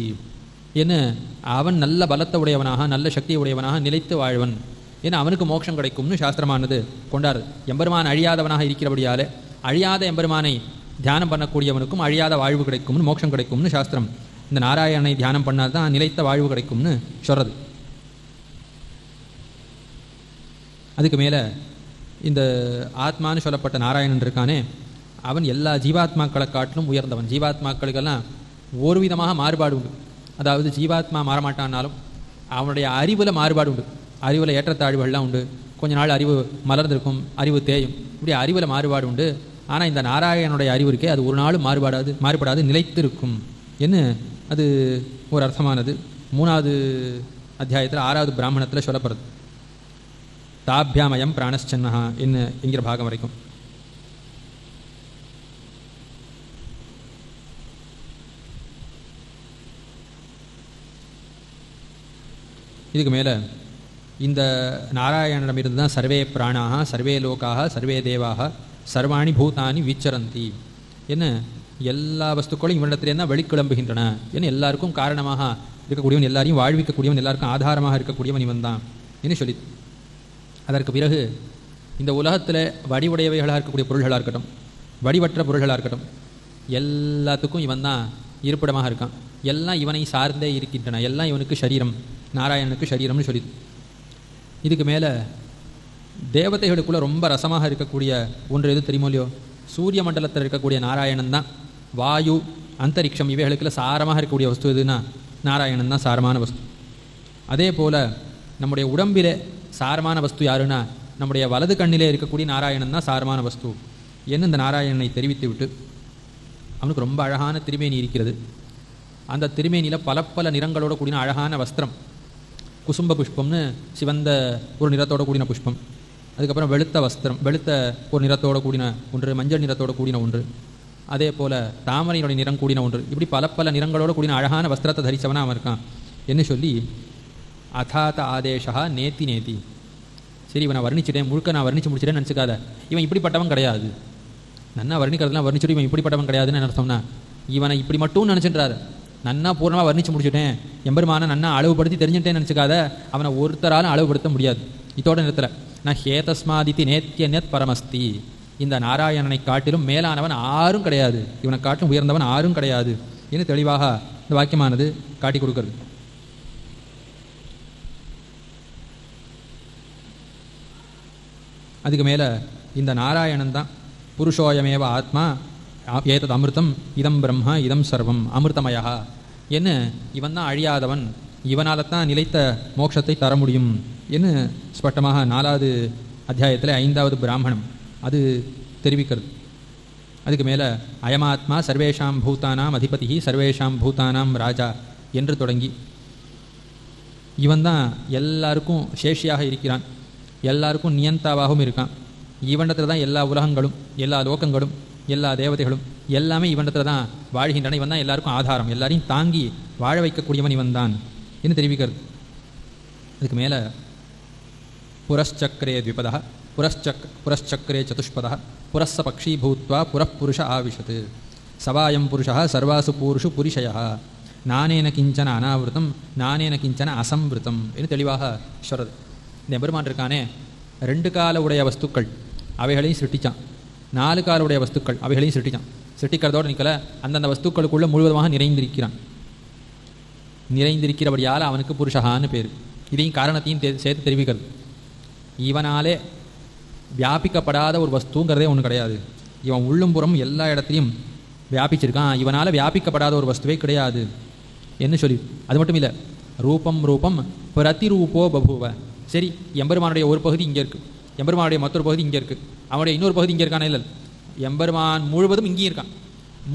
என்ன, அவன் நல்ல பலத்தை உடையவனாக நல்ல சக்தியை உடையவனாக நிலைத்து வாழ்வன், ஏன்னா அவனுக்கு மோட்சம் கிடைக்கும்னு சாஸ்திரமானது கொண்டாடுது. எம்பெருமான் அழியாதவனாக இருக்கிறபடியாலே அழியாத எம்பெருமானை தியானம் பண்ணக்கூடியவனுக்கும் அழியாத வாழ்வு கிடைக்கும்னு, மோட்சம் கிடைக்கும்னு சாஸ்திரம் இந்த நாராயணனை தியானம் பண்ணால் தான் நிலைத்த வாழ்வு கிடைக்கும்னு சொல்கிறது. அதுக்கு மேலே இந்த ஆத்மான்னு சொல்லப்பட்ட நாராயணன் இருக்கானே அவன் எல்லா ஜீவாத்மாக்களை காட்டிலும் உயர்ந்தவன். ஜீவாத்மாக்களுக்கெல்லாம் ஒரு விதமாக மாறுபாடு உண்டு. அதாவது ஜீவாத்மா மாறமாட்டான்னாலும் அவனுடைய அறிவில் மாறுபாடு உண்டு. அறிவில் ஏற்றத்தாழ்வுகள்லாம் உண்டு. கொஞ்ச நாள் அறிவு மலர்ந்திருக்கும், அறிவு தேயும், இப்படி அறிவில் மாறுபாடு உண்டு. ஆனால் இந்த நாராயணனுடைய அறிவு இருக்கே அது ஒரு நாளும் மாறுபடாது, நிலைத்திருக்கும் என்ன அது ஒரு அர்த்தமானது 3வது அத்தியாயத்தில் 6வது பிராமணத்தில் சொல்லப்படுறது. தாபியாமயம் பிராணச்சன்னஹா என்கிற பாகம் வரைக்கும். இதுக்கு மேலே இந்த நாராயணனிடமிருந்து தான் சர்வே பிராணாக, சர்வே லோகாக, சர்வே தேவாக, சர்வாணி பூதானி விச்சரந்தி என்ன, எல்லா வஸ்துக்களும் இவனிடத்திலேருந்து தான் வெளிக்கிளம்புகின்றன. என்ன எல்லாருக்கும் காரணமாக இருக்கக்கூடியவன், எல்லாரையும் வாழ்விக்கக்கூடியவன், எல்லாருக்கும் ஆதாரமாக இருக்கக்கூடியவன் இவன் தான் என்ன சொல்லி. அதற்கு பிறகு இந்த உலகத்தில் வடிவுடையவைகளாக இருக்கக்கூடிய பொருள்களாக இருக்கட்டும், வடிவற்ற பொருள்களாக இருக்கட்டும், எல்லாத்துக்கும் இவன் தான் இருப்பிடமாக இருக்கான். எல்லாம் இவனை சார்ந்தே இருக்கின்றன. எல்லாம் இவனுக்கு சரீரம், நாராயணனுக்கு சரீரம்னு சொல்லி. இதுக்கு மேலே தேவதைகளுக்குள்ளே ரொம்ப ரசமாக இருக்கக்கூடிய ஒன்று எது தெரியுமோ இல்லையோ? சூரிய மண்டலத்தில் இருக்கக்கூடிய நாராயணன் தான். வாயு, அந்தரிக்ஷம் இவைகளுக்குள்ள சாரமாக இருக்கக்கூடிய வஸ்து எதுனா நாராயணன் தான் சாரமான வஸ்து. அதே போல் நம்முடைய உடம்பிலே சாரமான வஸ்து யாருன்னா நம்முடைய வலது கண்ணிலே இருக்கக்கூடிய நாராயணன் தான் சாரமான வஸ்து என்று இந்த நாராயணனை தெரிவித்து விட்டு அவனுக்கு ரொம்ப அழகான திருமேனி இருக்கிறது. அந்த திருமேனியில் பல பல நிறங்களோட கூடின அழகான வஸ்திரம், குசும்ப புஷ்பம்னு சிவந்த ஒரு நிறத்தோட கூடின புஷ்பம், அதுக்கப்புறம் வெளுத்த வஸ்திரம், வெளுத்த ஒரு நிறத்தோட கூடின ஒன்று, மஞ்சள் நிறத்தோட கூடின ஒன்று, அதே போல் தாமரையினுடைய நிறம் கூடின ஒன்று, இப்படி பல பல நிறங்களோட கூடின அழகான வஸ்திரத்தை தரித்தவனாக அவன் இருக்கான் என்ன சொல்லி அதாத ஆதேஷா நேத்தி நேத்தி. சரி இவனை வர்ணிச்சிட்டேன், முழுக்க நான் வர்ணிச்சு முடிச்சிட்டேன்னு நினச்சிக்காத. இவன் இப்படிப்பட்டவன் கிடையாது. நன்னா வர்ணிக்கிறதுலாம் வர்ணிச்சுட்டு இவன் இப்படிப்பட்டவன் கிடையாதுன்னு அர்த்தம்னா இவனை இப்படி மட்டும் நினச்சின்றாரு. நன்னா பூர்ணமாக வர்ணிச்சு முடிச்சுட்டேன், எம்பெருமான நன்னா அளவுபடுத்தி தெரிஞ்சுட்டேன்னு நினச்சிக்காத. அவனை ஒருத்தராலும் அளவுபடுத்த முடியாது. இதோட நிறுத்தல. நான் ஹேதஸ்மாதித்தி நேத்தியநேத் பரமஸ்தி. இந்த நாராயணனை காட்டிலும் மேலானவன் ஆரும் கிடையாது, இவனை காட்டிலும் உயர்ந்தவன் ஆரும் கிடையாது என்று தெளிவாக இந்த வாக்கியமானது காட்டி கொடுக்கிறது. அதுக்கு மேலே இந்த நாராயணன் தான் புருஷோயமேவ ஆத்மா ஏதத் அமிர்தம் இதம் பிரம்ம இதம் சர்வம் அமிர்தமயா என்ன இவன் தான் அழியாதவன், இவனால் தான் நிலைத்த மோட்சத்தை தர முடியும் என்று ஸ்பஷ்டமாக 4வது அத்தியாயத்தில் 5வது பிராமணம் அது தெரிவிக்கிறது. அதுக்கு மேலே அயமாத்மா சர்வேஷாம் பூதானாம் அதிபதி சர்வேஷாம் பூதானாம் ராஜா என்று தொடங்கி இவன் தான் எல்லாருக்கும் சேஷியாக இருக்கிறான், எல்லாருக்கும் நியந்தாவாகவும் இருக்கான். இவனிடத்தில் தான் எல்லா உலகங்களும் எல்லா லோகங்களும் எல்லா தேவதைகளும் எல்லாமே இவனிடத்தில் தான் வாழ்கின்றன. இவன் தான் எல்லாருக்கும் ஆதாரம், எல்லாரையும் தாங்கி வாழ வைக்கக்கூடியவன் இவன் தான் என்று தெரிவிக்கிறது. அதுக்கு மேலே புரச்சக்கரே த்விபதா புரச்சக்கரே சதுஷ்பதா புரஸ்ஸ பக்ஷி பூத்வா புரப்புருஷ ஆவிஷத்து சவாயம் புருஷா சர்வாசு பூருஷு புரிஷயா நானேன கிஞ்சன அனாவிருத்தம் நானேன கிஞ்சன அசம்பிருத்தம் என்று தெளிவாக சொல்கிறது. இந்த எம்பெருமான் இருக்கானே 2 கால உடைய வஸ்துக்கள் அவைகளையும் சிருஷ்டிச்சான், 4 கால உடைய வஸ்துக்கள் அவைகளையும் சிருஷ்டிச்சான். சிருஷ்டிக்கிறதோடு நிற்கல, அந்தந்த வஸ்துக்களுக்குள்ளே முழுவதுமாக நிறைந்திருக்கிறான். நிறைந்திருக்கிறபடியால் அவனுக்கு புருஷகான்னு பேர். இதையும் காரணத்தையும் சேர்த்து தெரிவிக்கிறது. இவனாலே வியாபிக்கப்படாத ஒரு வஸ்துங்கிறதே ஒன்று கிடையாது. இவன் உள்ளும் புறம் எல்லா இடத்துலையும் வியாபிச்சிருக்கான். இவனால் வியாபிக்கப்படாத ஒரு வஸ்துவே கிடையாது என்று சொல்லி, அது மட்டும் இல்லை, ரூபம் பிரதிரூபோ பபூவ. சரி, எம்பெருமானுடைய ஒரு பகுதி இங்கே இருக்குது, எம்பெருமானுடைய மற்றொரு பகுதி இங்கே இருக்குது, அவனுடைய இன்னொரு பகுதி இங்கே இருக்கானே. இல்லை, எம்பெருமான் முழுவதும் இங்கேயும் இருக்கான்,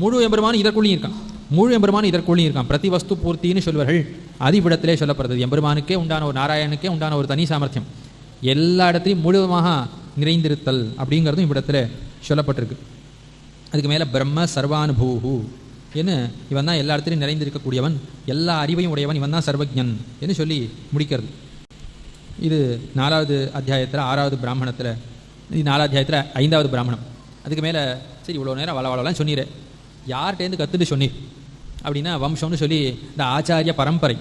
முழு எம்பெருமான் இதற்குள்ளேயும் இருக்கான், முழு எம்பெருமான் இதற்குள்ளேயும் இருக்கான். பிரதி வஸ்து பூர்த்தின்னு சொல்வார்கள். அதிவிடத்திலே சொல்லப்படுறது எம்பெருமானுக்கே உண்டான ஒரு நாராயணனுக்கே உண்டான ஒரு தனி சாமர்த்தியம், எல்லா இடத்துலையும் முழுவதுமாக நிறைந்திருத்தல் அப்படிங்கிறதும் இவ்விடத்தில் சொல்லப்பட்டிருக்கு. அதுக்கு மேலே பிரம்ம சர்வானுபூஹு என்ன, இவன் தான் எல்லா இடத்துலையும் நிறைந்திருக்கக்கூடியவன், எல்லா அறிவையும் உடையவன், இவன் தான் சர்வஜன் என்று சொல்லி முடிக்கிறது. இது 4வது அத்தியாயத்தில் 6வது பிராமணத்தில், இது 4வது அத்தியாயத்தில் 5வது பிராமணம். அதுக்கு மேலே சரி இவ்வளோ நேரம் வளவளலாம் சொன்னீர், யார்கிட்டேருந்து கற்றுட்டு சொன்னீர் அப்படின்னா வம்சம்னு சொல்லி இந்த ஆச்சாரிய பரம்பரை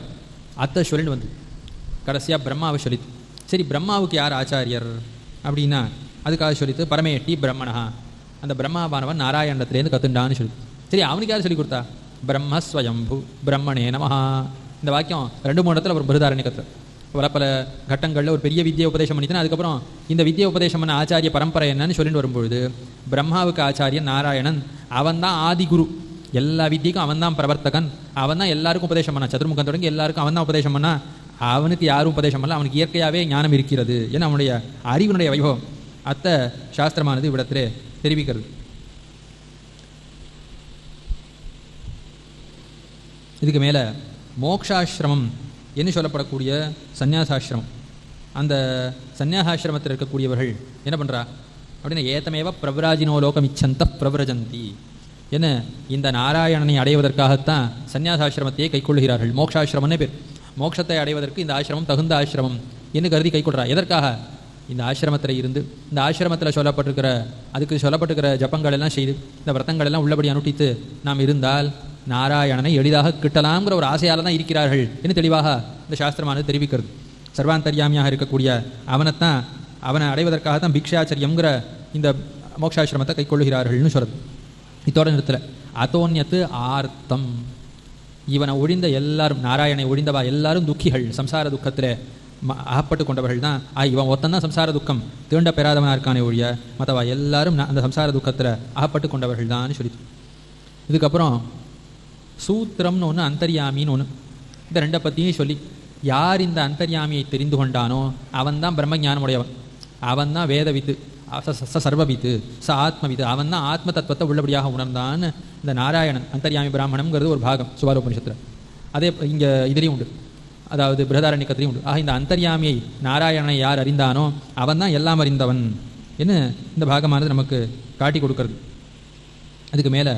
அத்தை சொல்லிட்டு வந்து கடைசியாக பிரம்மாவை சொல்லித்து. சரி, பிரம்மாவுக்கு யார் ஆச்சாரியர் அப்படின்னா அதுக்காக சொல்லித்து பரமேட்டி பிரம்மணா, அந்த பிரம்மாவானவன் நாராயணத்திலேருந்து கற்றுண்டான்னு சொல்லி. சரி, அவனுக்கு யார் சொல்லி கொடுத்தா? பிரம்மஸ்வயம்பு பிரம்மணே நமஹா. இந்த வாக்கியம் 2-3 இடத்துல ஒரு பிருதாரண்யக்கத்தில் பல கட்டங்களில் ஒரு பெரிய வித்தியை உபதேசம் பண்ணித்தான். அதுக்கப்புறம் இந்த வித்தியை உபதேசம் பண்ண ஆச்சாரிய பரம்பரை என்னன்னு சொல்லிட்டு வரும்பொழுது பிரம்மாவுக்கு ஆச்சாரியன் நாராயணன், அவன் தான் ஆதிகுரு, எல்லா வித்தியக்கும் அவன் தான் பிரவர்த்தகன், அவன் தான் எல்லாருக்கும் உபதேசம் பண்ணான், சதுர்முகம் தொடங்கி எல்லாருக்கும் அவன் தான் உபதேசம் பண்ணா. அவனுக்கு யாரும் உபதேசம் பண்ணல, அவனுக்கு இயற்கையாகவே ஞானம் இருக்கிறது ஏன்னா அவனுடைய அறிவினுடைய வைபவம் அத்த சாஸ்திரமானது இவ்விடத்திலே தெரிவிக்கிறது. இதுக்கு மேலே மோக்ஷாசிரமம் என்று சொல்லப்படக்கூடிய சந்நியாசாசிரமம், அந்த சந்நியாசாசிரமத்தில் இருக்கக்கூடியவர்கள் என்ன பண்ணுறா அப்படின்னா ஏத்தமேவ பிரவராஜினோ லோகம் இச்சந்த பிரவரஜந்தி என்ன, இந்த நாராயணனை அடைவதற்காகத்தான் சந்நியாசாசிரமத்தையே கைக்கொள்கிறார்கள். மோக்ஷாசிரமம்னே பேர். மோட்சத்தை அடைவதற்கு இந்த ஆசிரமம் தகுந்த ஆசிரமம் என்று கருதி கைக்கொள்கிறா. எதற்காக? இந்த ஆசிரமத்தில் இருந்து இந்த ஆசிரமத்தில் சொல்லப்பட்டிருக்கிற அதுக்கு சொல்லப்பட்டிருக்கிற ஜபங்கள் எல்லாம் செய்து இந்த விரதங்கள் எல்லாம் உள்ளபடி அனுஷ்டித்து நாம் இருந்தால் நாராயணனை எளிதாக கிட்டலாம்ங்கிற ஒரு ஆசையால் தான் இருக்கிறார்கள் என்று தெளிவாக இந்த சாஸ்திரமானது தெரிவிக்கிறது. சர்வாந்தர்யாமியாக இருக்கக்கூடிய அவனை அடைவதற்காக தான் பிக்ஷாச்சரியங்கிற இந்த மோட்சாசிரமத்தை கைக்கொள்ளுகிறார்கள்னு சொல்கிறது. இதோட நிறுத்தல அதோன்யத்து ஆர்த்தம், இவனை ஒழிந்த எல்லாரும், நாராயணனை ஒழிந்தவா எல்லாரும் துக்கிகள், சம்சார துக்கத்தில் அகப்பட்டு கொண்டவர்கள் தான். இவன் ஒருத்தந்தான் சம்சார துக்கம் தீண்ட பெறாதவனாக இருக்கானே ஒழிய மற்றவா எல்லாரும் அந்த சம்சார துக்கத்தில் அகப்பட்டு கொண்டவர்கள் தான் சொல்லி. இதுக்கப்புறம் சூத்திரம்னு ஒன்று, அந்தர்யாமின்னு ஒன்று, இந்த 2 பற்றியும் சொல்லி யார் இந்த அந்தர்யாமியை தெரிந்து கொண்டானோ அவன் தான் பிரம்மஞானமுடையவன், அவன் தான் வேதவித்து, சர்வவித்து, ஆத்மவித்து, அவன் தான் ஆத்ம தத்துவத்தை உள்ளபடியாக உணர்ந்தான்னு இந்த நாராயணன் அந்தர்யாமி பிராமணம்ங்கிறது ஒரு பாகம் சுவாரோபனிஷத்தில். அதே இங்கே இதுலேயும் உண்டு, அதாவது பிருஹதாரண்யக்கத்திலையும் உண்டு. இந்த அந்தர்யாமியை நாராயணனை யார் அறிந்தானோ அவன் தான் எல்லாம் அறிந்தவன் என்று இந்த பாகமானது நமக்கு காட்டி கொடுக்கறது. அதுக்கு மேலே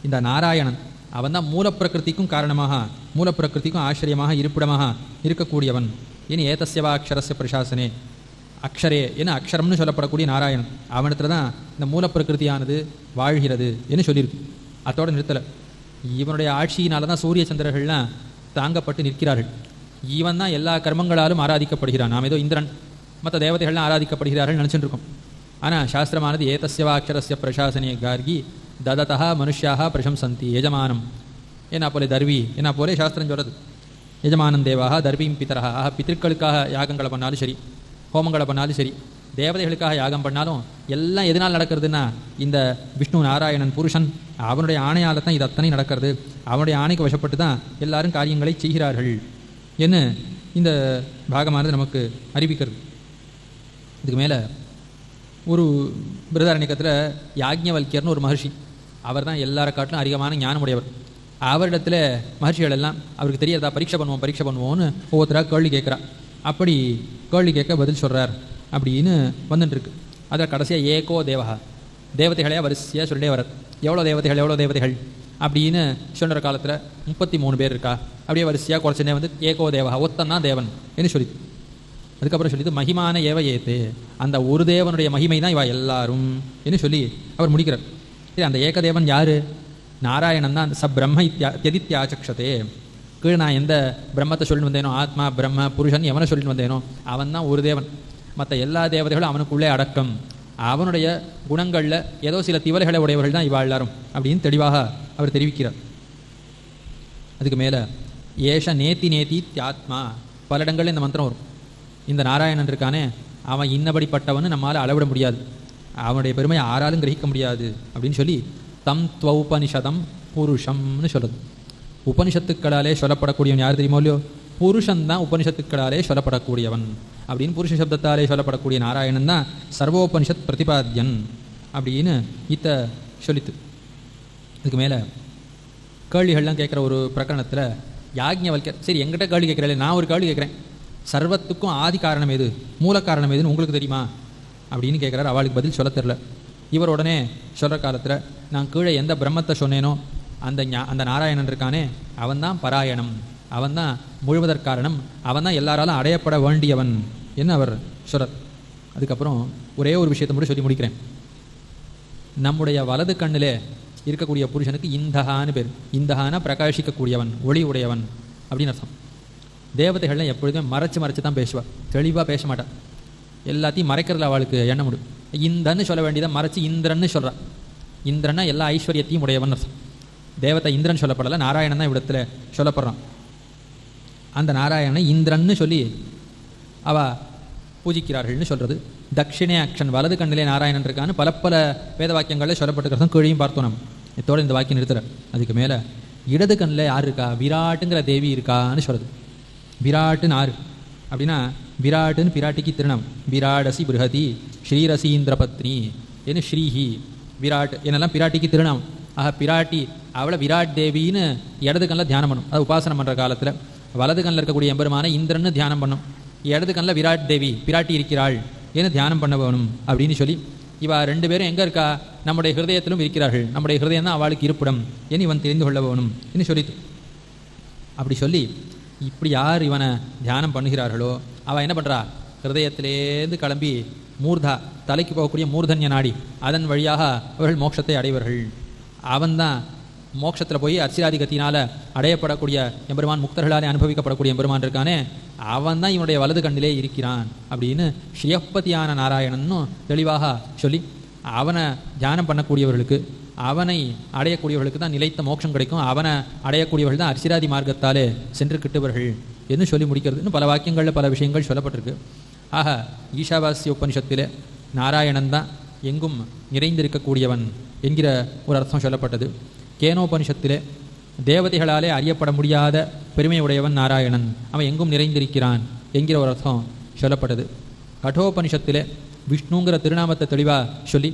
இந்த நாராயணன் அவன் தான் மூலப்பிரகிருதிக்கும் காரணமாக, மூலப்பிரகிருதிக்கும் ஆச்சரியமாக இருப்பிடமாக இருக்கக்கூடியவன். இனி ஏதஸ்யவா அக்ஷரஸ்ய பிரசாசனே, அக்ஷரே என அக்ஷரம்னு சொல்லப்படக்கூடிய நாராயணன் அவனிடத்துல தான் இந்த மூலப்பிரகிருதியானது வாழ்கிறது என்று சொல்லியிருக்கு. அதோடு நிறுத்தலை, இவனுடைய ஆட்சியினால தான் சூரிய சந்திரர்கள்லாம் தாங்கப்பட்டு நிற்கிறார்கள். இவன் தான் எல்லா கர்மங்களாலும் ஆராதிக்கப்படுகிறான். நாம் ஏதோ இந்திரன் மற்ற தேவதைகள்லாம் ஆராதிக்கப்படுகிறார்கள் நினச்சிட்டு இருக்கோம். ஆனால் சாஸ்திரமானது ஏதஸ்யவா அக்ஷரஸ்ய பிரசாசனே கார்கி தததா மனுஷியாக பிரசம்சந்தி யஜமானம் என்ன போலே தர்வி என்ன போலே சாஸ்திரம் சொல்கிறது. யஜமானம் தேவாக தர்வீம் பிதரா, பித்திருக்களுக்காக யாகங்களை பண்ணாலும் சரி, ஹோமங்களை பண்ணாலும் சரி, தேவதைகளுக்காக யாகம் பண்ணாலும் எல்லாம் எதனால் நடக்கிறதுனா இந்த விஷ்ணு நாராயணன் புருஷன் அவனுடைய ஆணையால் தான் இது அத்தனை நடக்கிறது. அவனுடைய ஆணைக்கு வசப்பட்டு தான் எல்லாரும் காரியங்களை செய்கிறார்கள் என்ன இந்த பாகமானது நமக்கு அறிவிக்கிறது. இதுக்கு மேலே ஒரு பிருதாரண்யக்கத்தில் யாக்ஞவல்யர்னு ஒரு மகர்ஷி, அவர் தான் எல்லாரை காட்டிலும் அதிகமான ஞானமுடையவர். அவரிடத்தில் மகர்ஷிகள் எல்லாம் அவருக்கு தெரியாதா பரீட்சை பண்ணுவோம்னு ஒவ்வொருத்தராக கேள்வி கேட்குறா. அப்படி கேள்வி கேட்க பதில் சொல்கிறார் அப்படின்னு வந்துட்டுருக்கு. அதில் கடைசியாக ஏகோ தேவகா, தேவதைகளையாக வரிசையாக சொல்லிட்டே வர்றார். எவ்வளோ தேவதைகள் அப்படின்னு சொல்கிற காலத்தில் 33 பேர் இருக்கா. அப்படியே வரிசையாக குறைச்சனே வந்து ஏகோ தேவகா, ஒத்தன்னா தேவன் என்று சொல்லி, அதுக்கப்புறம் சொல்லிட்டு மகிமான ஏவ ஏத்து, அந்த ஒரு தேவனுடைய மகிமை தான் இவா எல்லாரும் என்று சொல்லி அவர் முடிக்கிறார். சரி, அந்த ஏகதேவன் யார்? நாராயணன் தான். ச பிரம்ம யதித்யாச்சக்ஷதே, கீழே நான் எந்த பிரம்மத்தை சொல்லிட்டு வந்தேனோ, ஆத்மா பிரம்ம புருஷன் எவனை சொல்லிட்டு வந்தேனோ அவன் தான் ஒரு தேவன். மற்ற எல்லா தேவதைகளும் அவனுக்குள்ளே அடக்கம். அவனுடைய குணங்களில் ஏதோ சில திவலைகளை உடையவர்கள் தான் இவா எல்லாரும் அப்படின்னு தெளிவாக அவர் தெரிவிக்கிறார். அதுக்கு மேலே ஏஷ நேத்தி தியாத்மா, பல இடங்களில் இந்த மந்திரம் வரும். இந்த நாராயணன் இருக்கானே அவன் இன்னபடிப்பட்டவன்னு நம்மளால் அளவிட முடியாது, அவனுடைய பெருமையை யாராலும் கிரகிக்க முடியாது அப்படின்னு சொல்லி தம் துவௌபனிஷதம் புருஷம்னு சொல்லுது. உபனிஷத்துக்களாலே சொல்லப்படக்கூடியவன் யார் தெரியுமோ இல்லையோ? புருஷன்தான் உபனிஷத்துக்களாலே சொல்லப்படக்கூடியவன் அப்படின்னு புருஷ சப்தத்தாலே சொல்லப்படக்கூடிய நாராயணன் தான் சர்வோபனிஷத் பிரதிபாத்தியன் அப்படின்னு சொல்லித்து. இதுக்கு மேலே கேள்விகள்லாம் கேட்குற ஒரு பிரகரணத்தில் யாக்ஞவல்யர், சரி எங்கிட்ட கேள்வி கேட்குறேன், நான் ஒரு கேள்வி கேட்குறேன், சர்வத்துக்கும் ஆதி காரணம் எது, மூல காரணம் எதுன்னு உங்களுக்கு தெரியுமா அப்படின்னு கேட்குறாரு. அவளுக்கு பதில் சொல்ல தெரில. இவர் உடனே சொல்கிற காலத்தில், நான் கீழே எந்த பிரம்மத்தை சொன்னேனோ அந்த நாராயணன் இருக்கானே அவன் தான் பராயணம், அவன் தான் முழுவதற்காரணம், அவன் தான் எல்லாராலும் அடையப்பட வேண்டியவன் என்ன அவர் சொல்கிறார். அதுக்கப்புறம் ஒரே ஒரு விஷயத்தை மட்டும் சொல்லி முடிக்கிறேன். நம்முடைய வலது கண்ணில் இருக்கக்கூடிய புருஷனுக்கு இந்தகான்னு பேர். இந்தகானா பிரகாசிக்கக்கூடியவன், ஒளி உடையவன் அப்படின்னு அர்த்தம். தேவதைகள்லாம் எப்பொழுதுமே மறைச்சு தான் பேசுவாள், தெளிவாக பேச மாட்டாள். எல்லாத்தையும் மறைக்கிறதுல அவளுக்கு எண்ணம் முடியும். இந்தன்னு சொல்ல வேண்டியதை மறைச்சி இந்திரன்னு சொல்கிறான். இந்திரன்னா எல்லா ஐஸ்வர்யத்தையும் உடையவன் அர்த்தம். தேவத்தை இந்திரன் சொல்லப்படலை, நாராயணன் தான் இவ்விடத்தில் சொல்லப்படுறான். அந்த நாராயணனை இந்திரன்னு சொல்லி அவ பூஜிக்கிறார்கள்னு சொல்கிறது. தட்சிணே அக்ஷன், வலது கண்ணிலே நாராயணன் இருக்கான்னு பல வேத வாக்கியங்களில் சொல்லப்பட்டுக்கிறதும் கீழையும் பார்த்தோம். நம்ம இதோட இந்த வாக்கியம் நிறுத்துற. அதுக்கு மேலே இடது கண்ணில் யார் இருக்கா? விராட்டுங்கிற தேவி இருக்கான்னு சொல்கிறது. விராட்டுன்னு ஆறு அப்படின்னா, விராட்டுன்னு பிராட்டிக்கு திருநாம். விராடசி பிருஹதி ஸ்ரீரசீந்திரபத்னி என்ன ஸ்ரீஹி விராட் என்னெல்லாம் பிராட்டிக்கு திருநாம். ஆக பிராட்டி அவளை விராட் தேவின்னு இடது கண்ணில் தியானம் பண்ணும். அது உபாசனம் பண்ணுற காலத்தில் வலது கண்ணில் இருக்கக்கூடிய எம்பெருமான இந்திரன்னு தியானம் பண்ணும். இடது கண்ணில் விராட் தேவி பிராட்டி இருக்கிறாள் ஏன்னு தியானம் பண்ண வேணும் அப்படின்னு சொல்லி, இவா 2 பேரும் எங்கே இருக்கா? நம்முடைய ஹிருதயத்திலும் இருக்கிறார்கள். நம்முடைய ஹிருதயம் தான் அவளுக்கு இருப்பிடம் ஏன்னு இவன் தெரிந்து கொள்ள வேணும் என்று சொல்லிட்டு, அப்படி சொல்லி இப்படி யார் இவனை தியானம் பண்ணுகிறார்களோ அவள் என்ன பண்ணுறா? ஹிருதயத்திலேருந்து கிளம்பி மூர்தா, தலைக்கு போகக்கூடிய மூர்தன்ய நாடி, அதன் வழியாக அவர்கள் மோட்சத்தை அடைவார்கள். அவன்தான் மோட்சத்தில் போய் அர்ச்சிராதிகத்தினால் அடையப்படக்கூடிய எம்பெருமான், முக்தர்களாலே அனுபவிக்கப்படக்கூடிய எம்பெருமான் இருக்கானே அவன் தான் இவனுடைய வலது கண்ணிலே இருக்கிறான் அப்படின்னு ஸ்ரீயப்பதியான நாராயணன்னு தெளிவாக சொல்லி, அவனை தியானம் பண்ணக்கூடியவர்களுக்கு, அவனை அடையக்கூடியவர்களுக்கு தான் நிலைத்த மோட்சம் கிடைக்கும். அவனை அடையக்கூடியவர்கள் தான் அர்ச்சிராதி மார்க்கத்தாலே சென்று கிட்டுவர்கள் என்று சொல்லி முடிக்கிறது. இன்னும் பல வாக்கியங்களில் பல விஷயங்கள் சொல்லப்பட்டிருக்கு. ஆக ஈஷாவாசிய உபனிஷத்திலே நாராயணன் தான் எங்கும் நிறைந்திருக்கக்கூடியவன் என்கிற ஒரு அர்த்தம் சொல்லப்பட்டது. கேனோபனிஷத்திலே தேவதைகளாலே அறியப்பட முடியாத பெருமையுடையவன் நாராயணன், அவன் எங்கும் நிறைந்திருக்கிறான் என்கிற ஒரு அர்த்தம் சொல்லப்பட்டது. கட்டோபனிஷத்திலே விஷ்ணுங்கிற திருநாமத்தை தெளிவாக சொல்லி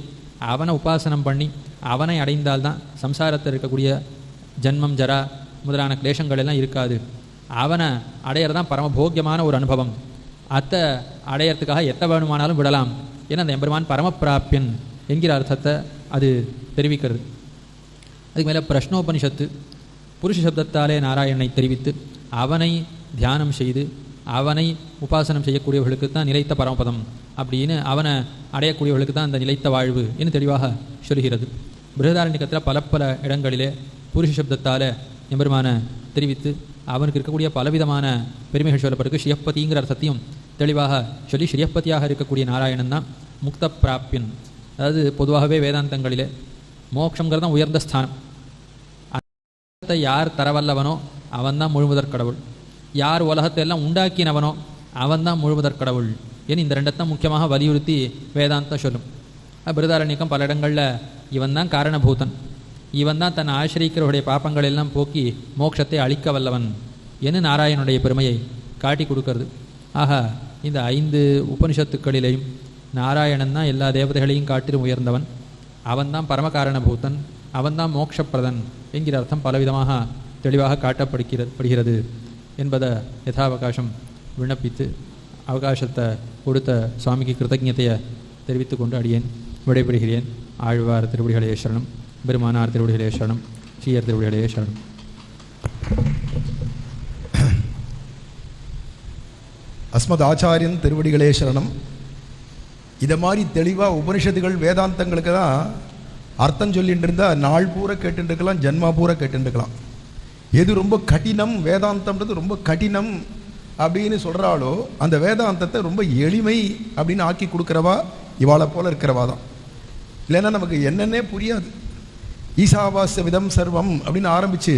அவனை உபாசனம் பண்ணி அவனை அடைந்தால்தான் சம்சாரத்தில் இருக்கக்கூடிய ஜன்மம் ஜரா முதலான கிளேசங்கள் எல்லாம் இருக்காது. அவனை அடையிறதான் பரமபோக்கியமான ஒரு அனுபவம். அத்தை அடையறதுக்காக எத்த வேணுமானாலும் விடலாம் ஏன்னா அந்த எம்பெருமான் பரமப்பிராப்பியன் என்கிற அர்த்தத்தை அது தெரிவிக்கிறது. அதுக்கு மேலே பிரஷ்னோபனிஷத்து புருஷ சப்தத்தாலே நாராயணனை தெரிவித்து அவனை தியானம் செய்து அவனை உபாசனம் செய்யக்கூடியவர்களுக்கு தான் நிலைத்த பரமபதம் அப்படின்னு, அவனை அடையக்கூடியவர்களுக்கு தான் அந்த நிலைத்த வாழ்வு என்று தெளிவாக சொல்கிறது. பிருஹதாரண்யகத்தில் பல இடங்களிலே புருஷ சப்தத்தால் எம்பெருமான தெரிவித்து அவனுக்கு இருக்கக்கூடிய பலவிதமான பெருமைகள் சொல்லப்பட்டிருக்கு. ஸ்ரீயப்பதிங்கிற அர்த்தத்தையும் தெளிவாக சொல்லி, ஸ்ரீயப்பதியாக இருக்கக்கூடிய நாராயணன் தான் முக்த பிராப்பியன். அதாவது பொதுவாகவே வேதாந்தங்களிலே மோட்சங்கிறது தான் உயர்ந்த ஸ்தானம். அந்த யார் தரவல்லவனோ அவன்தான் முழுமுதற் கடவுள். யார் உலகத்தை எல்லாம் உண்டாக்கினவனோ அவன்தான் முழுமுதற் கடவுள் ஏன்னு இந்த ரெண்டத்தான் முக்கியமாக வலியுறுத்தி வேதாந்தம் சொல்லும். பிருதாரண்யக்கம் பல இடங்களில் இவன் தான் காரணபூதன், இவன் தான் தன்னை ஆசிரியக்கிறவருடைய பாப்பங்கள் எல்லாம் போக்கி மோட்சத்தை அளிக்க வல்லவன் என்று நாராயணனுடைய பெருமையை காட்டி கொடுக்கறது. ஆக இந்த 5 உபனிஷத்துக்களிலேயும் நாராயணன் தான் எல்லா தேவதைகளையும் காட்டிலும் உயர்ந்தவன், அவன்தான் பரமகாரணபூதன், அவன்தான் மோட்சப்பிரதன் என்கிற அர்த்தம் பலவிதமாக தெளிவாக காட்டப்படுகிறது என்பதை யதாவகாசம் விண்ணப்பித்து அவகாசத்தை கொடுத்த சுவாமிக்கு கிருத்தஜ்ஞத்தையை தெரிவித்து கொண்டு அடியேன் விடைபெறுகிறேன். ஆழ்வார் திருவடிகளே சரணம், பெருமானார் திருவடிகளே சரணம், ஸ்ரீயர் திருவடிகளே சரணம். அஸ்மத் ஆச்சாரியன் திருவடிகளே சரணம். இதை மாதிரி தெளிவாக உபனிஷத்துகள் வேதாந்தங்களுக்கு தான் அர்த்தம் சொல்லிட்டு இருந்தால் நாள் பூரா கேட்டுட்டு இருக்கலாம், ஜன்மா பூரா கேட்டுட்டு இருக்கலாம். எது ரொம்ப கடினம், வேதாந்தம்ன்றது ரொம்ப கடினம் அப்படின்னு சொல்கிறாளோ அந்த வேதாந்தத்தை ரொம்ப எளிமை அப்படின்னு ஆக்கி கொடுக்குறவா இவாளை போல இருக்கிறவா தான். இல்லைன்னா நமக்கு என்னென்னே புரியாது. ஈசாவாஸ்ய விதம் சர்வம் அப்படின்னு ஆரம்பித்து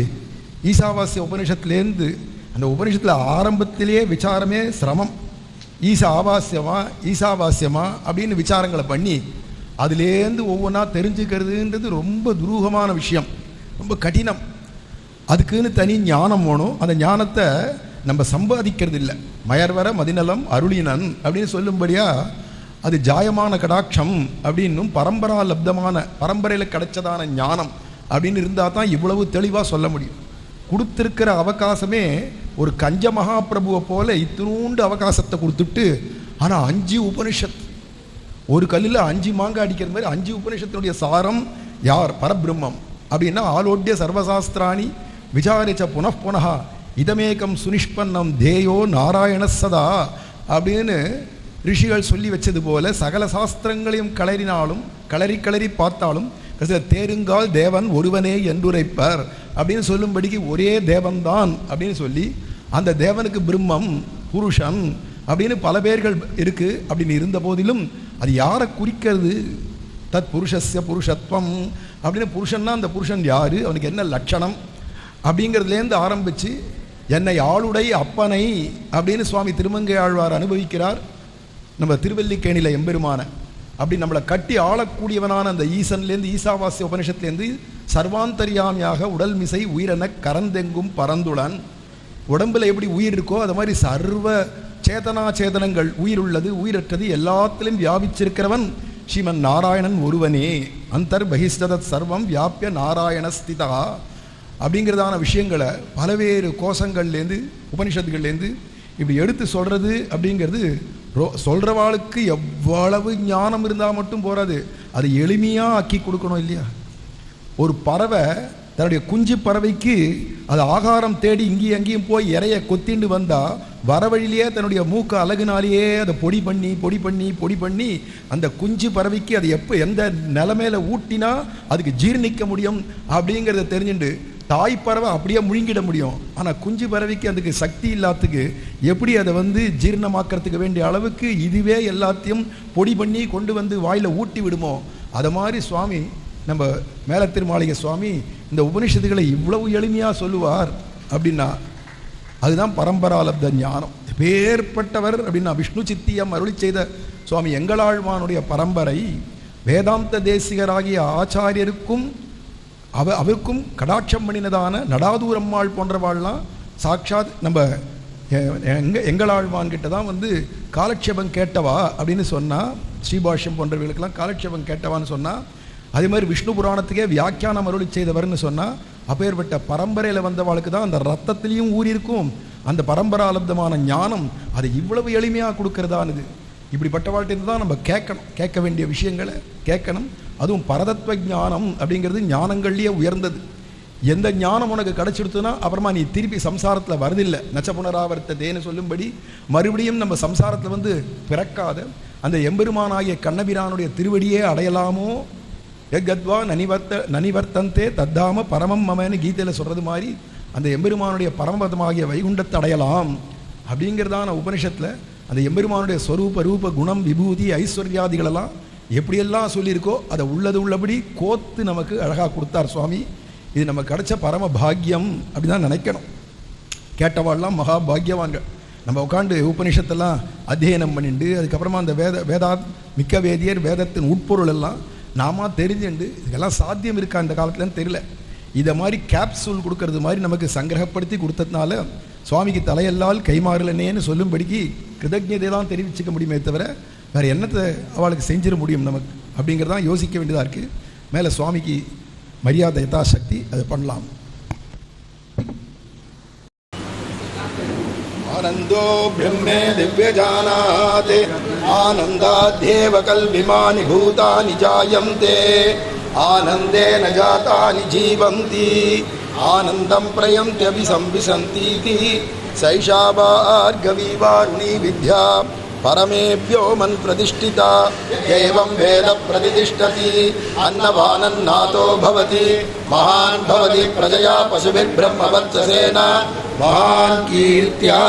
ஈசாவாஸ்ய உபனிஷத்துலேருந்து அந்த உபனிஷத்தில் ஆரம்பத்திலேயே விசாரமே சிரமம். ஈசாவாஸ்யமா அப்படின்னு விசாரங்களை பண்ணி அதுலேருந்து ஒவ்வொன்றா தெரிஞ்சுக்கிறதுன்றது ரொம்ப துரூகமான விஷயம், ரொம்ப கடினம். அதுக்குன்னு தனி ஞானம் வேணும். அந்த ஞானத்தை நம்ம சம்பாதிக்கிறது இல்லை. மயர்வர மதிநலம் அருளினன் அப்படின்னு சொல்லும்படியா அது ஜாயமான கடாட்சம் அப்படின்னும் பரம்பரா லப்தமான பரம்பரையில் கிடைச்சதான ஞானம் அப்படின்னு இருந்தால் தான் இவ்வளவு தெளிவாக சொல்ல முடியும். கொடுத்துருக்கிற அவகாசமே ஒரு கஞ்ச மகாபிரபுவை போல இத்தினூண்டு அவகாசத்தை கொடுத்துட்டு, ஆனால் 5 உபனிஷத் ஒரு கல்லில் 5 மாங்காய் அடிக்கிற மாதிரி 5 உபனிஷத்தினுடைய சாரம் யார்? பரபிரம்மம். அப்படின்னா ஆலோட்ய சர்வசாஸ்திராணி விசாரிச்ச புனః இதமேகம் சுனிஷ்பன்னம் தேயோ நாராயண சதா அப்படின்னு ரிஷிகள் சொல்லி வச்சது போல சகல சாஸ்திரங்களையும் கிளறி பார்த்தாலும் தேருங்கால் தேவன் ஒருவனே என்றுரைப்பர் அப்படின்னு சொல்லும்படிக்கு ஒரே தேவன்தான் அப்படின்னு சொல்லி அந்த தேவனுக்கு பிரம்மம் புருஷன் அப்படின்னு பல பேர்கள் இருக்கு. அப்படின்னு இருந்த போதிலும் அது யாரை குறிக்கிறது? தத் புருஷஸ்ய புருஷத்வம் அப்படின்னு புருஷன்னா அந்த புருஷன் யாரு, அவனுக்கு என்ன லட்சணம் அப்படிங்கிறதுலேருந்து ஆரம்பித்து என்னை ஆளுடை அப்பனை அப்படின்னு சுவாமி திருமங்கை ஆழ்வார் அனுபவிக்கிறார். நம்ம திருவல்லிக்கேணியில் எம்பெருமான அப்படி நம்மளை கட்டி ஆளக்கூடியவனான அந்த ஈசன்லேருந்து ஈசாவாஸ்ய உபனிஷத்துலேருந்து சர்வாந்தரியாமியாக உடல் மிசை உயிரென கரந்தெங்கும் பரந்துடன், உடம்பில் எப்படி உயிர் இருக்கோ அது மாதிரி சர்வ சேதனங்கள் உயிர் உள்ளது உயிரற்றது எல்லாத்திலும் வியாபிச்சிருக்கிறவன் ஸ்ரீமன் நாராயணன் ஒருவனே. அந்தர் பகிஷ்டதத் சர்வம் வியாபிய நாராயணஸ்திதா அப்படிங்கிறதான விஷயங்களை பலவேறு கோஷங்கள்லேருந்து உபனிஷத்துகள்லேருந்து இப்படி எடுத்து சொல்கிறது அப்படிங்கிறது சொல்கிறவாளுக்கு எவ்வளவு ஞானம் இருந்தால் மட்டும் போகாது, அது எளிமையாக ஆக்கி கொடுக்கணும் இல்லையா? ஒரு பறவை தன்னுடைய குஞ்சு பறவைக்கு அது ஆகாரம் தேடி இங்கேயும் அங்கேயும் போய் இறைய கொத்திண்டு வந்தால் வர வழியிலேயே தன்னுடைய மூக்கு அழகுனாலேயே அதை பொடி பண்ணி அந்த குஞ்சு பறவைக்கு அது எப்போ எந்த நிலைமையில ஊட்டினா அதுக்கு ஜீர்ணிக்க முடியும் அப்படிங்கிறத தெரிஞ்சுண்டு தாய் பறவை அப்படியே முழுங்கிட முடியும். ஆனால் குஞ்சு பறவைக்கு அதுக்கு சக்தி இல்லாததுக்கு எப்படி அதை ஜீரணமாக்கிறதுக்கு வேண்டிய அளவுக்கு இதுவே எல்லாத்தையும் பொடி பண்ணி கொண்டு வாயில் ஊட்டி விடுமோ, அதை மாதிரி சுவாமி நம்ம மேல திருமாளிகை சுவாமி இந்த உபனிஷத்துக்களை இவ்வளவு எளிமையாக சொல்லுவார் அப்படின்னா அதுதான் பரம்பராலப்த ஞானம். பேர்பட்டவர் அப்படின்னா விஷ்ணு சித்தியம் அருளி செய்த சுவாமி எங்களாழ்வானுடைய பரம்பரை வேதாந்த தேசிகராகிய ஆச்சாரியருக்கும் அவருக்கும் கடாட்சம் பண்ணினதான நடாதூரம்மாள் போன்றவாள்லாம் சாட்சாத் நம்ம எங்களாழ்வான்கிட்ட தான் காலட்சேபம் கேட்டவா அப்படின்னு சொன்னால், ஸ்ரீபாஷ்யம் போன்றவர்களுக்கெல்லாம் காலட்சேபம் கேட்டவான்னு சொன்னால், அதே மாதிரி விஷ்ணு புராணத்துக்கே வியாக்கியானம் அருளி செய்தவர்னு சொன்னால் அப்பேற்பட்ட பரம்பரையில் வந்தவாளுக்கு தான் அந்த ரத்தத்திலையும் ஊறியிருக்கும் அந்த பரம்பராலப்தமான ஞானம். அதை இவ்வளவு எளிமையாக கொடுக்கறதானது. இப்படிப்பட்ட வாழ்க்கையில் தான் நம்ம கேட்க வேண்டிய விஷயங்களை கேட்கணும். அதுவும் பரதத்துவ ஞானம் அப்படிங்கிறது ஞானங்கள்லேயே உயர்ந்தது. எந்த ஞானம் உனக்கு கிடச்சிடுத்துனா அப்புறமா நீ திருப்பி சம்சாரத்தில் வருதில்லை. நச்ச புனராவர்த்ததேன்னு சொல்லும்படி மறுபடியும் நம்ம சம்சாரத்தில் பிறக்காத அந்த எம்பெருமானாகிய கண்ணபிரானுடைய திருவடியே அடையலாமோ. எத்கத்வா நனிவர்த்தந்தே தத்தாம பரமம் மமன்னு கீதையில் சொல்கிறது மாதிரி அந்த எம்பெருமானுடைய பரமபதமாகிய வைகுண்டத்தை அடையலாம் அப்படிங்கிறதான உபனிஷத்தில் அந்த எம்பெருமானுடைய ஸ்வரூப ரூப குணம் விபூதி ஐஸ்வர்யாதிகளெல்லாம் எப்படியெல்லாம் சொல்லியிருக்கோ அதை உள்ளபடி கோத்து நமக்கு அழகாக கொடுத்தார் சுவாமி. இது நமக்கு கிடைச்ச பரம பாக்கியம் அப்படிதான் நினைக்கணும். கேட்டவாள்லாம் மகா பாக்யவான்கள். நம்ம உட்காந்து உபனிஷத்தெல்லாம் அத்தியனம் பண்ணிட்டு அதுக்கப்புறமா அந்த மிக்க வேதியர் வேதத்தின் உட்பொருள் எல்லாம் நாம தெரிஞ்சுண்டு இதெல்லாம் சாத்தியம் இருக்கா இந்த காலத்துலன்னு தெரியல. இதை மாதிரி கேப்சூல் கொடுக்கறது மாதிரி நமக்கு சங்கிரகப்படுத்தி கொடுத்ததுனால சுவாமிக்கு தலையெல்லால் கைமாறலனேன்னு சொல்லும்படிக்கு கிருதஜதை தான் தெரிவிச்சுக்க முடியுமே தவிர வேறு என்னத்தை அவளுக்கு செஞ்சிட முடியும் நமக்கு அப்படிங்கிறதான் யோசிக்க வேண்டியதாக இருக்குது. மேலே சுவாமிக்கு மரியாதை யதாசக்தி அதை பண்ணலாம். ஆனந்தோ பிரம்மே திவ்யஜானாதே ஆனந்தாத்யேவ கல்விமானி பூதானி ஜாயந்தே ஆனந்தேன ஜாதானி ஜீவந்தி ஆனந்தம் பிரயந்த்யபிசம்பிசந்தீதி சைஷா பார்கவி வாருணி வித்யா பரமேப்யோ மன் பிரதிஷ்டிதா ஏவம் வேத பிரதிஷ்டதி அன்னவானன்னாதோ பவதி மகான் பவதி பிரஜயா பசுபிர் பிரம்மவத்சசேன மகான் கீர்த்தியா.